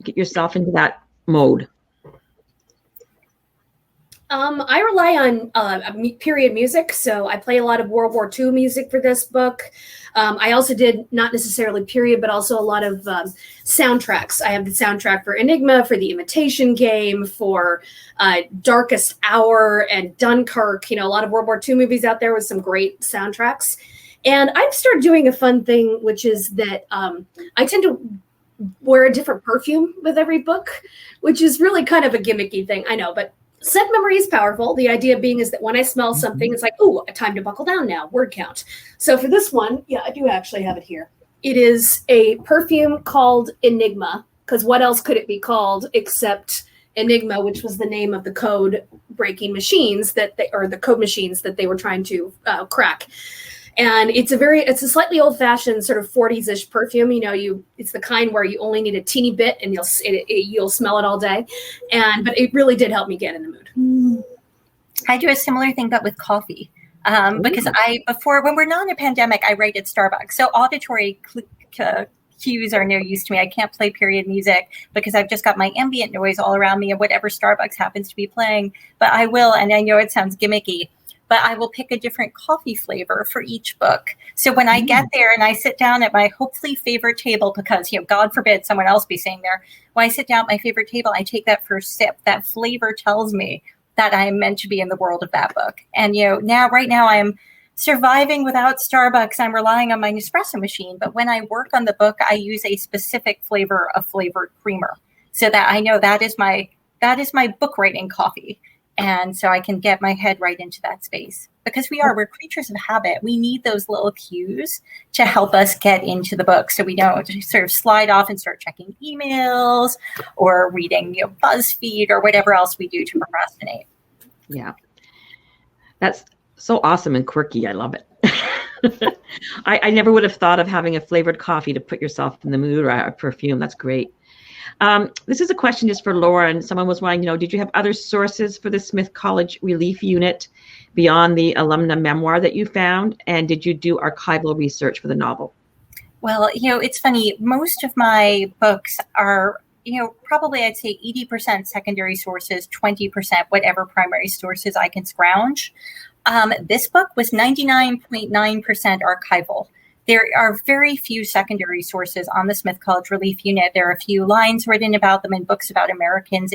get yourself into that mode? I rely on period music. So I play a lot of World War II music for this book. I also did not necessarily period, but also a lot of soundtracks. I have the soundtrack for Enigma, for The Imitation Game, for Darkest Hour and Dunkirk. A lot of World War II movies out there with some great soundtracks. And I've started doing a fun thing, which is that I tend to wear a different perfume with every book, which is really kind of a gimmicky thing, I know, but scent memory is powerful. The idea being is that when I smell something, it's like, oh, time to buckle down now, word count. So for this one, I do actually have it here. It is a perfume called Enigma, because what else could it be called except Enigma, which was the name of the code breaking machines the code machines that they were trying to crack. And it's a slightly old-fashioned sort of 40s-ish perfume. It's the kind where you only need a teeny bit and you'll smell it all day. But it really did help me get in the mood. I do a similar thing, but with coffee. Because when we're not in a pandemic, I write at Starbucks. So auditory cues are no use to me. I can't play period music because I've just got my ambient noise all around me and whatever Starbucks happens to be playing. But I will, and I know it sounds gimmicky, but I will pick a different coffee flavor for each book. So when I get there and I sit down at my hopefully favorite table, because, God forbid someone else be sitting there, when I sit down at my favorite table, I take that first sip. That flavor tells me that I am meant to be in the world of that book. And, right now I am surviving without Starbucks. I'm relying on my Nespresso machine. But when I work on the book, I use a specific flavor of flavored creamer so that I know that is my book writing coffee. And so I can get my head right into that space, because we're creatures of habit. We need those little cues to help us get into the book, so we don't sort of slide off and start checking emails or reading, BuzzFeed or whatever else we do to procrastinate. Yeah. That's so awesome and quirky. I love it. I never would have thought of having a flavored coffee to put yourself in the mood, or a perfume. That's great. This is a question just for Lauren. Someone was wondering, did you have other sources for the Smith College Relief Unit beyond the alumna memoir that you found? And did you do archival research for the novel? Well, it's funny. Most of my books are, probably I'd say 80% secondary sources, 20% whatever primary sources I can scrounge. This book was 99.9% archival. There are very few secondary sources on the Smith College Relief Unit. There are a few lines written about them in books about Americans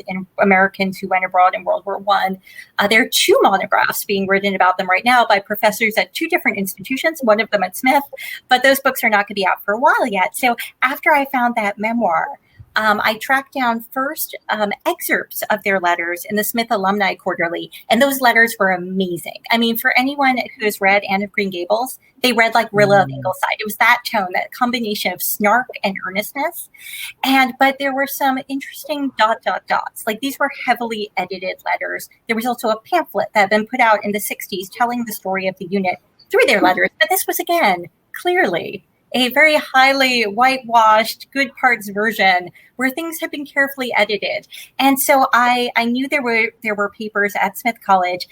who went abroad in World War I. There are 2 monographs being written about them right now by professors at 2 different institutions, one of them at Smith, but those books are not going to be out for a while yet. So after I found that memoir, I tracked down first excerpts of their letters in the Smith Alumni Quarterly, and those letters were amazing. I mean, for anyone who has read Anne of Green Gables, they read like Rilla of Ingleside. It was that tone, that combination of snark and earnestness. But there were some interesting dots. Like these were heavily edited letters. There was also a pamphlet that had been put out in the 60s telling the story of the unit through their letters. But this was, again, clearly a very highly whitewashed, good parts version where things have been carefully edited. And so I knew there were papers at Smith College.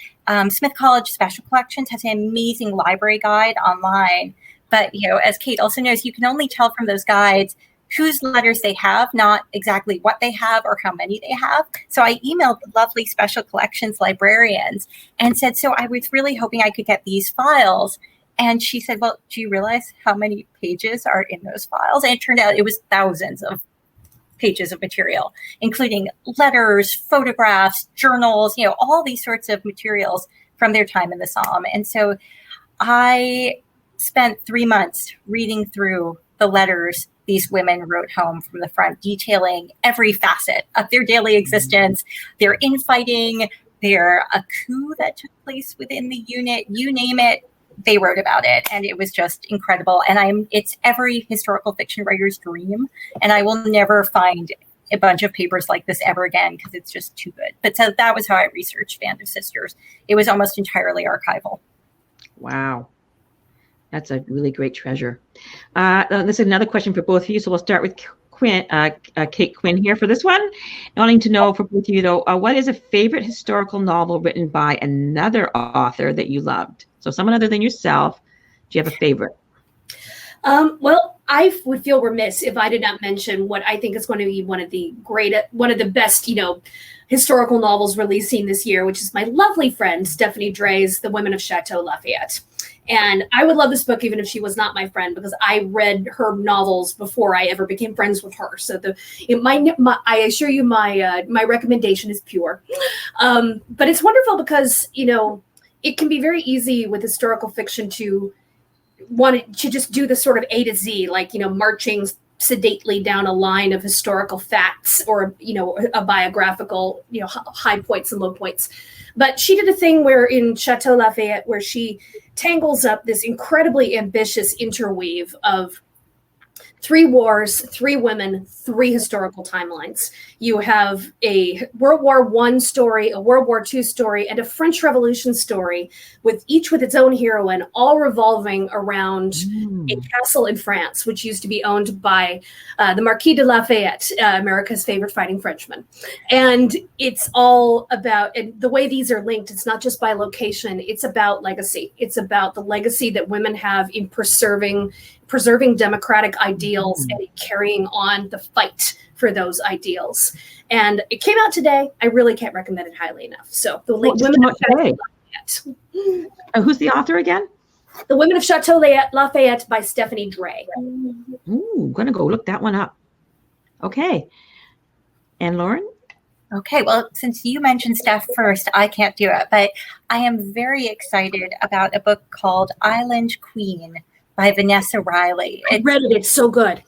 Smith College Special Collections has an amazing library guide online. But, as Kate also knows, you can only tell from those guides whose letters they have, not exactly what they have or how many they have. So I emailed the lovely Special Collections librarians and said, so I was really hoping I could get these files. And she said, well, do you realize how many pages are in those files? And it turned out it was thousands of pages of material, including letters, photographs, journals, all these sorts of materials from their time in the Somme. And so I spent 3 months reading through the letters these women wrote home from the front, detailing every facet of their daily existence, their infighting, a coup that took place within the unit, you name it. They wrote about it, and it was just incredible. And it's every historical fiction writer's dream, and I will never find a bunch of papers like this ever again because it's just too good. But so that was how I researched Band of Sisters. It was almost entirely archival. Wow. That's a really great treasure. This is another question for both of you. So we'll start with Quinn, Kate Quinn here for this one. Wanting to know for both of you, though, what is a favorite historical novel written by another author that you loved? So someone other than yourself, do you have a favorite? Well, I would feel remiss if I did not mention what I think is going to be one of the best, historical novels releasing this year, which is my lovely friend Stephanie Drey's The Women of Chateau, Lafayette. And I would love this book even if she was not my friend, because I read her novels before I ever became friends with her. So I assure you my recommendation is pure. But it's wonderful because, it can be very easy with historical fiction to want to just do the sort of A to Z, like, marching sedately down a line of historical facts or, a biographical, high points and low points. But she did a thing where in Chateau Lafayette, where she tangles up this incredibly ambitious interweave of 3 wars, 3 women, 3 historical timelines. You have a World War I story, a World War II story, and a French Revolution story, each with its own heroine, all revolving around a castle in France, which used to be owned by the Marquis de Lafayette, America's favorite fighting Frenchman. And it's all about, and the way these are linked, it's not just by location, it's about legacy. It's about the legacy that women have in preserving democratic ideals and carrying on the fight for those ideals. And it came out today. I really can't recommend it highly enough. So The Women of Chateau Lafayette. Who's the author again? The Women of Chateau Lafayette by Stephanie Drey. Ooh, gonna go look that one up. Okay. And Lauren? Okay, well, since you mentioned Steph first, I can't do it, but I am very excited about a book called Island Queen by Vanessa Riley. I read it. It's so good.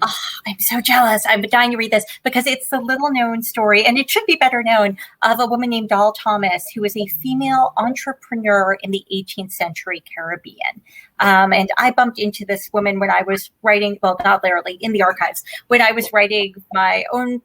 Oh, I'm so jealous. I'm dying to read this because it's the little known story, and it should be better known, of a woman named Doll Thomas, who was a female entrepreneur in the 18th century Caribbean. And I bumped into this woman when I was writing, well, not literally, in the archives, when I was writing my own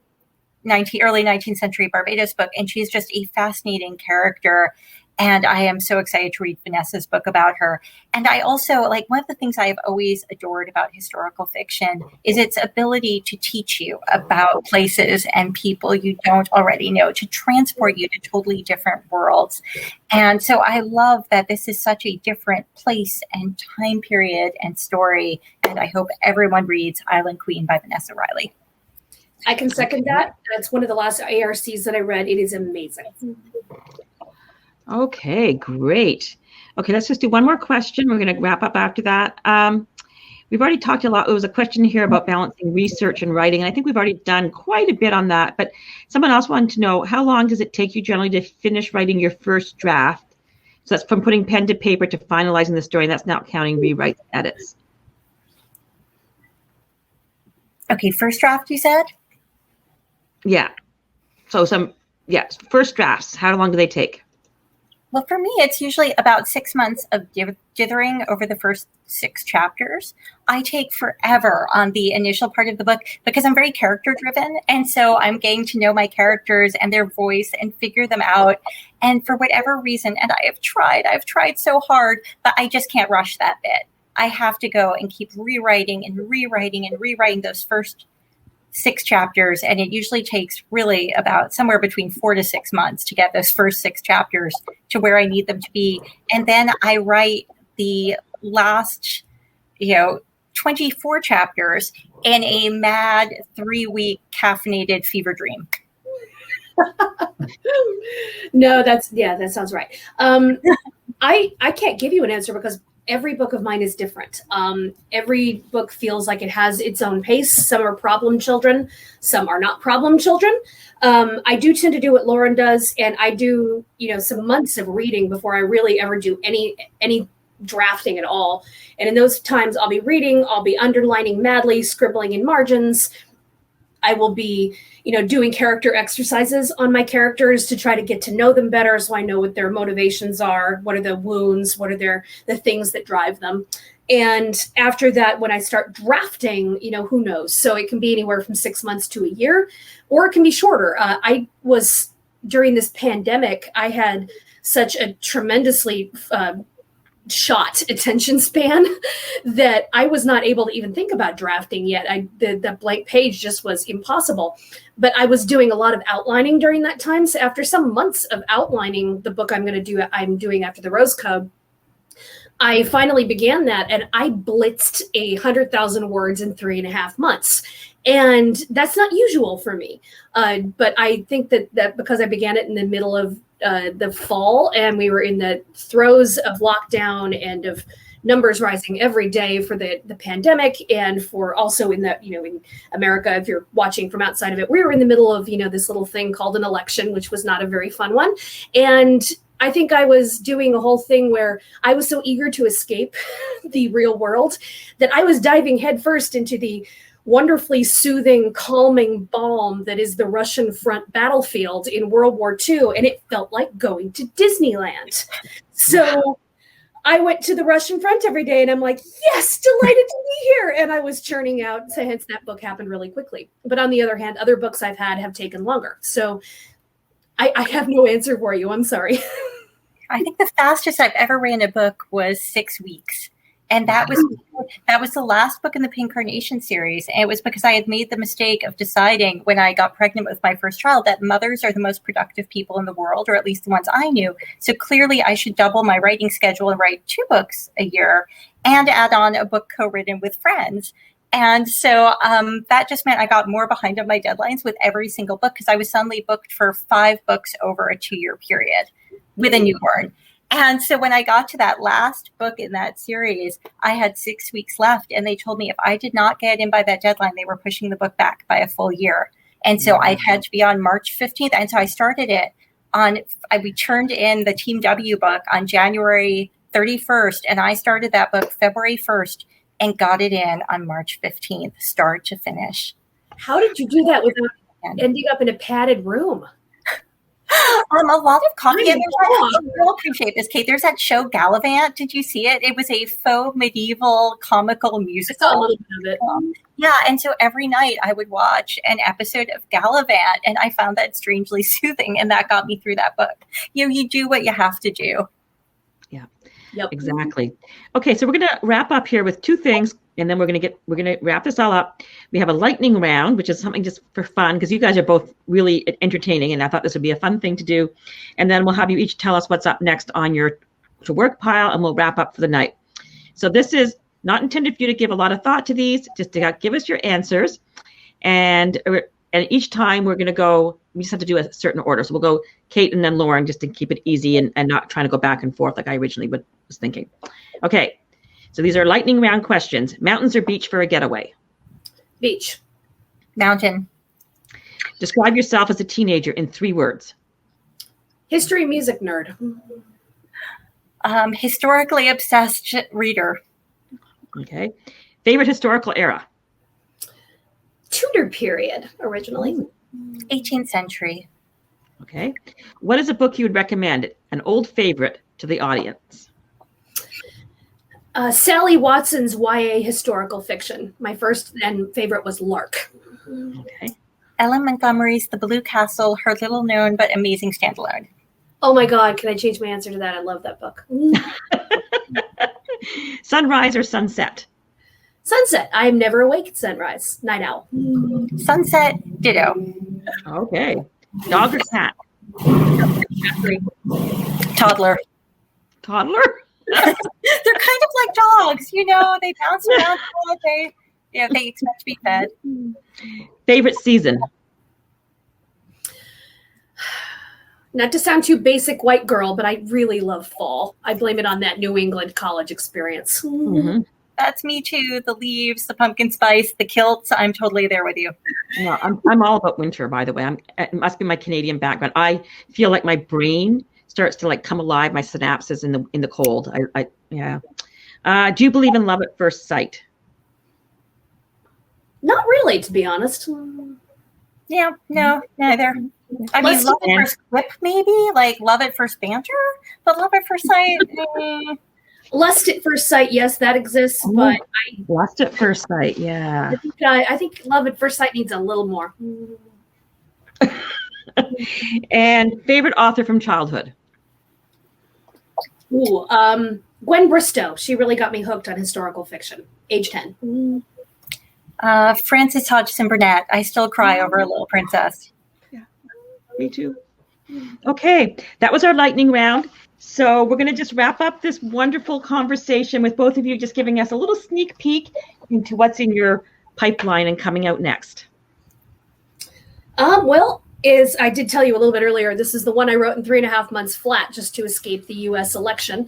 early 19th century Barbados book, and she's just a fascinating character. And I am so excited to read Vanessa's book about her. And I also, one of the things I have always adored about historical fiction is its ability to teach you about places and people you don't already know, to transport you to totally different worlds. And so I love that this is such a different place and time period and story. And I hope everyone reads Island Queen by Vanessa Riley. I can second that. That's one of the last ARCs that I read. It is amazing. Okay, great. Okay, let's just do one more question. We're going to wrap up after that. we've already talked a lot. There was a question here about balancing research and writing. And I think we've already done quite a bit on that. But someone else wanted to know, how long does it take you generally to finish writing your first draft? So that's from putting pen to paper to finalizing the story. And that's not counting rewrites, edits. Okay, first draft, you said? Yeah. So first drafts, how long do they take? Well, for me, it's usually about 6 months of dithering over the first 6 chapters. I take forever on the initial part of the book because I'm very character driven. And so I'm getting to know my characters and their voice and figure them out. And for whatever reason, and I've tried so hard, but I just can't rush that bit. I have to go and keep rewriting those first 6 chapters, and it usually takes really about somewhere between 4 to 6 months to get those first 6 chapters to where I need them to be. And then I write the last, 24 chapters in a mad 3-week caffeinated fever dream. No, that sounds right. I can't give you an answer because every book of mine is different. Every book feels like it has its own pace. Some are problem children, some are not problem children. I do tend to do what Lauren does, and I do, some months of reading before I really ever do any drafting at all. And in those times, I'll be reading, I'll be underlining madly, scribbling in margins. I will be, doing character exercises on my characters to try to get to know them better, so I know what their motivations are, what are the wounds, what are the things that drive them. And after that, when I start drafting, who knows? So it can be anywhere from 6 months to a year, or it can be shorter. During this pandemic, I had such a tremendously shot attention span that I was not able to even think about drafting yet. The blank page just was impossible. But I was doing a lot of outlining during that time. So after some months of outlining the book I'm doing after the Rose Code, I finally began that, and I blitzed 100,000 words in 3.5 months. And that's not usual for me. But I think that because I began it in the middle of the fall, and we were in the throes of lockdown and of numbers rising every day for the pandemic, and for also in in America, if you're watching from outside of it, we were in the middle of this little thing called an election, which was not a very fun one. And I think I was doing a whole thing where I was so eager to escape the real world that I was diving headfirst into the wonderfully soothing, calming balm that is the Russian front battlefield in World War II, and it felt like going to Disneyland. So I went to the Russian front every day, and I'm like, yes, delighted to be here. And I was churning out, so hence that book happened really quickly. But on the other hand, other books I've had have taken longer. So I have no answer for you. I'm sorry. I think the fastest I've ever ran a book was 6 weeks. And that was the last book in the Pink Carnation series. And it was because I had made the mistake of deciding when I got pregnant with my first child that mothers are the most productive people in the world, or at least the ones I knew. So clearly I should double my writing schedule and write 2 books a year and add on a book co-written with friends. And so that just meant I got more behind on my deadlines with every single book, because I was suddenly booked for 5 books over a 2-year period with a newborn. And so when I got to that last book in that series, I had 6 weeks left, and they told me if I did not get in by that deadline, they were pushing the book back by a full year. And so I had to be on March 15th. And so I started it we turned in the Team W book on January 31st, and I started that book February 1st and got it in on March 15th, start to finish. How did you do that without ending up in a padded room? A lot of coffee. And you'll appreciate this, Kate. There's that show Gallivant. Did you see it? It was a faux medieval comical musical. I saw a little bit of it. Yeah, and so every night I would watch an episode of Gallivant, and I found that strangely soothing, and that got me through that book. You do what you have to do. Yeah. Yep. Exactly. Okay, so we're going to wrap up here with 2 things, and then we're going to wrap this all up. We have a lightning round, which is something just for fun, because you guys are both really entertaining, and I thought this would be a fun thing to do. And then we'll have you each tell us what's up next on your work pile, and we'll wrap up for the night. So this is not intended for you to give a lot of thought to these, just to give us your answers. And each time we just have to do a certain order. So we'll go Kate and then Lauren, just to keep it easy and not trying to go back and forth like I originally was thinking. Okay, So these are lightning round questions. Mountains or beach for a getaway? Beach. Mountain. Describe yourself as a teenager in 3 words. History music nerd. Historically obsessed reader. Okay. Favorite historical era? Tudor period, originally. 18th century. Okay. What is a book you would recommend, an old favorite, to the audience? Sally Watson's YA historical fiction. My first and favorite was Lark. Okay. Ellen Montgomery's The Blue Castle, her little known but amazing standalone. Oh my God, can I change my answer to that? I love that book. Sunrise or sunset? Sunset. I'm never awake at sunrise. Night owl. Sunset, ditto. Okay. Dog or cat? Toddler. Toddler? They're kind of like dogs, you know, they bounce around all day. Yeah, they expect to be fed. Favorite season? Not to sound too basic white girl, but I really love fall. I blame it on that New England college experience. Mm-hmm. That's me too. The leaves, the pumpkin spice, the kilts. I'm totally there with you. No, I'm all about winter, by the way. It must be my Canadian background. I feel like my brain starts to like come alive, my synapses in the cold. Yeah. Do you believe in love at first sight? Not really, to be honest. Yeah, no, neither. I mean, love at first whip, maybe, like love at first banter, but love at first sight. Lust at first sight, yes, that exists, but Lust at first sight, yeah. I think love at first sight needs a little more. And favorite author from childhood? Ooh, Gwen Bristow. She really got me hooked on historical fiction. Age 10. Frances Hodgson Burnett. I still cry over A Little Princess. Yeah, me too. Okay, that was our lightning round. So we're going to just wrap up this wonderful conversation with both of you, just giving us a little sneak peek into what's in your pipeline and coming out next. Well, I did tell you a little bit earlier, this is the one I wrote in 3.5 months flat just to escape the U.S. election.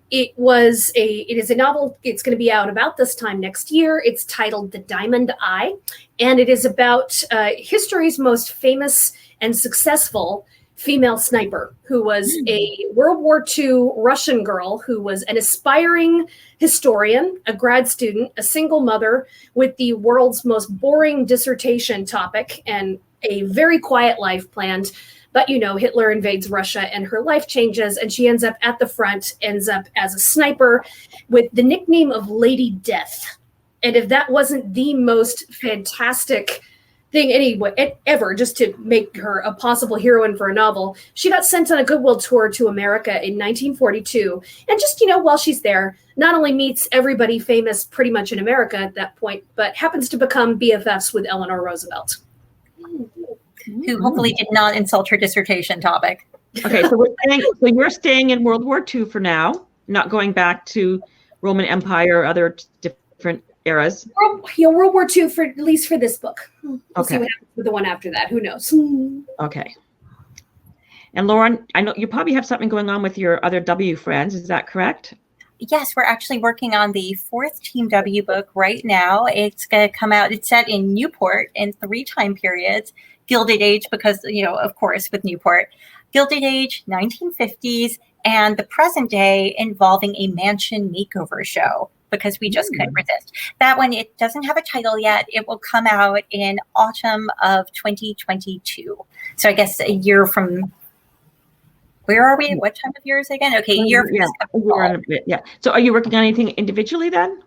It is a novel. It's going to be out about this time next year. It's titled The Diamond Eye, and it is about history's most famous and successful female sniper who was a World War II Russian girl who was an aspiring historian, a grad student, a single mother with the world's most boring dissertation topic and a very quiet life planned. But, you know, Hitler invades Russia and her life changes and she ends up at the front, ends up as a sniper with the nickname of Lady Death. And if that wasn't the most fantastic thing ever, just to make her a possible heroine for a novel, she got sent on a goodwill tour to America in 1942. And just, you know, while she's there, not only meets everybody famous pretty much in America at that point, but happens to become BFFs with Eleanor Roosevelt. Who hopefully did not insult her dissertation topic. Okay, so you're staying in World War II for now, not going back to Roman Empire or other different eras. World War II, for at least for this book. We'll see what happens with the one after that. Who knows? Okay. And Lauren, I know you probably have something going on with your other W friends. Is that correct? Yes, we're actually working on the 4th Team W book right now. It's going to come out. It's set in Newport in 3 time periods. Gilded Age, because, you know, of course, with Newport. Gilded Age, 1950s, and the present day involving a mansion makeover show, because we just couldn't resist. That one, it doesn't have a title yet. It will come out in autumn of 2022. So I guess a year from... Where are we? What time of year is it again? Okay, a year from yeah. So are you working on anything individually then?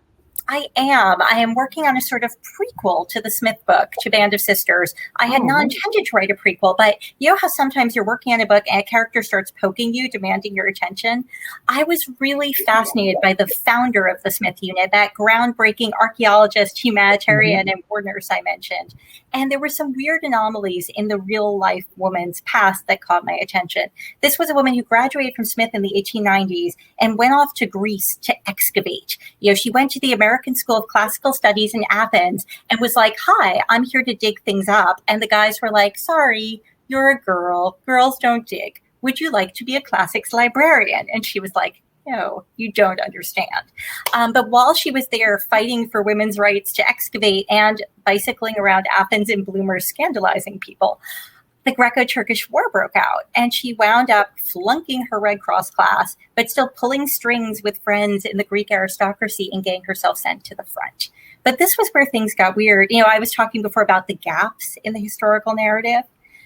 I am working on a sort of prequel to the Smith book, to Band of Sisters. I had not intended to write a prequel, but you know how sometimes you're working on a book and a character starts poking you, demanding your attention? I was really fascinated by the founder of the Smith unit, that groundbreaking archaeologist, humanitarian, and war nurse I mentioned. And there were some weird anomalies in the real life woman's past that caught my attention. This was a woman who graduated from Smith in the 1890s and went off to Greece to excavate. You know, she went to the American School of Classical Studies in Athens and was like, "Hi, I'm here to dig things up." And the guys were like, "Sorry, you're a girl. Girls don't dig. Would you like to be a classics librarian?" And she was like, No, you don't understand. But while she was there fighting for women's rights to excavate and bicycling around Athens in bloomers scandalizing people, the Greco-Turkish War broke out, and she wound up flunking her Red Cross class, but still pulling strings with friends in the Greek aristocracy and getting herself sent to the front. But this was where things got weird. You know, I was talking before about the gaps in the historical narrative.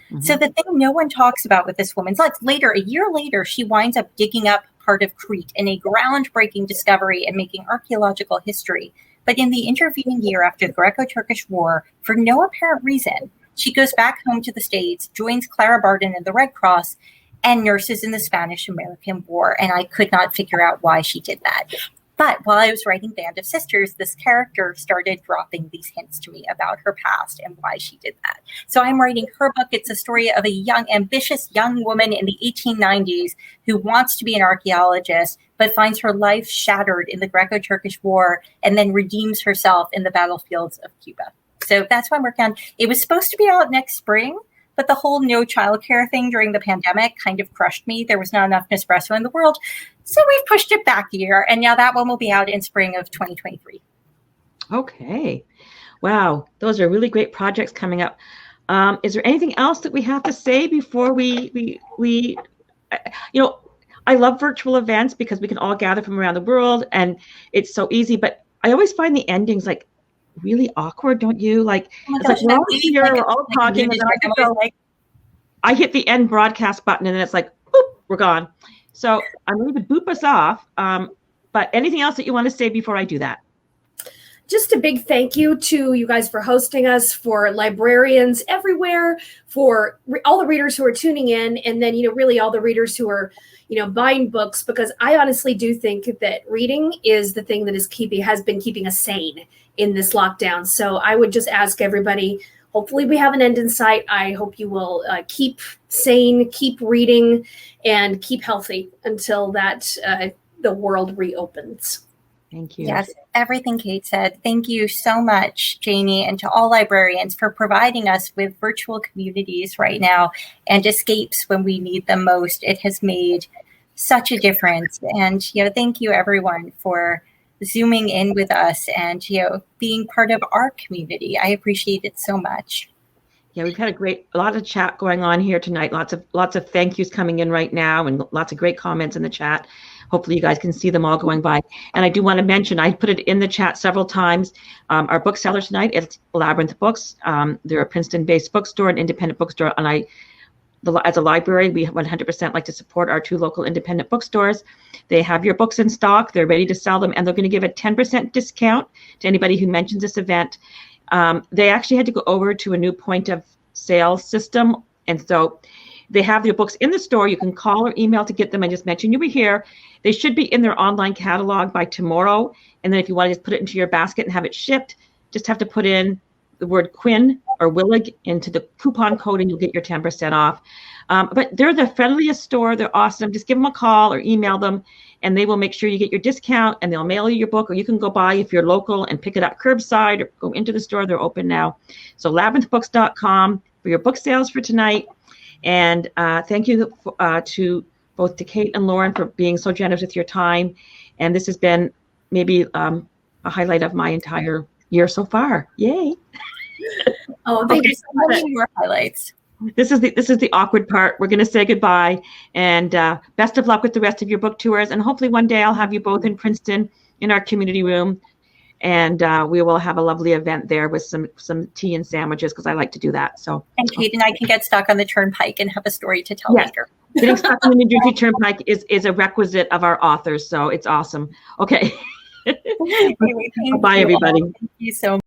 Mm-hmm. So the thing no one talks about with this woman's life, a year later, she winds up digging up part of Crete in a groundbreaking discovery and making archaeological history. But in the intervening year after the Greco-Turkish War, for no apparent reason, she goes back home to the States, joins Clara Barton in the Red Cross, and nurses in the Spanish-American War. And I could not figure out why she did that. But while I was writing Band of Sisters, this character started dropping these hints to me about her past and why she did that. So I'm writing her book. It's a story of a young, ambitious young woman in the 1890s who wants to be an archaeologist, but finds her life shattered in the Greco-Turkish War and then redeems herself in the battlefields of Cuba. So that's what I'm working on. It was supposed to be out next spring, but the whole no childcare thing during the pandemic kind of crushed me. There was not enough Nespresso in the world. So we've pushed it back a year. And now that one will be out in spring of 2023. Okay. Wow. Those are really great projects coming up. Is there anything else that we have to say before we I love virtual events because we can all gather from around the world and it's so easy. But I always find the endings like really awkward, don't you? Like, it's like we're all here, we're all talking, and then I hit the end broadcast button, and then it's like, boop, we're gone. So I'm going to boop us off. But anything else that you want to say before I do that? Just a big thank you to you guys for hosting us, for librarians everywhere, for all the readers who are tuning in, and then, really all the readers who are, buying books, because I honestly do think that reading is the thing that has been keeping us sane in this lockdown. So I would just ask everybody, hopefully we have an end in sight. I hope you will keep sane, keep reading, and keep healthy until that the world reopens. Thank you. Yes, everything Kate said. Thank you so much, Janie, and to all librarians for providing us with virtual communities right now and escapes when we need them most. It has made such a difference. And, thank you everyone for Zooming in with us and, being part of our community. I appreciate it so much. Yeah, we've had a lot of chat going on here tonight. Lots of thank yous coming in right now and lots of great comments in the chat. Hopefully you guys can see them all going by. And I do want to mention, I put it in the chat several times. Our bookseller tonight is Labyrinth Books. They're a Princeton-based bookstore, an independent bookstore. And as a library, we 100% like to support our two local independent bookstores. They have your books in stock. They're ready to sell them. And they're going to give a 10% discount to anybody who mentions this event. They actually had to go over to a new point of sale system. And so they have their books in the store. You can call or email to get them. I just mentioned you were here. They should be in their online catalog by tomorrow. And then if you want to just put it into your basket and have it shipped, just have to put in the word Quinn or Willig into the coupon code and you'll get your 10% off. But they're the friendliest store. They're awesome. Just give them a call or email them and they will make sure you get your discount and they'll mail you your book, or you can go by if you're local and pick it up curbside or go into the store. They're open now. So labyrinthbooks.com for your book sales for tonight. And thank you to both to Kate and Lauren for being so generous with your time. And this has been maybe a highlight of my entire year so far. Yay. Oh, thank you so much. More highlights. This is the awkward part. We're going to say goodbye and best of luck with the rest of your book tours. And hopefully one day I'll have you both in Princeton in our community room. And we will have a lovely event there with some tea and sandwiches because I like to do that. So, and Kate and I can get stuck on the Turnpike and have a story to tell later. Getting stuck on the New Jersey Turnpike is a requisite of our authors. So it's awesome. Okay. Anyway, bye, everybody. Thank you so much.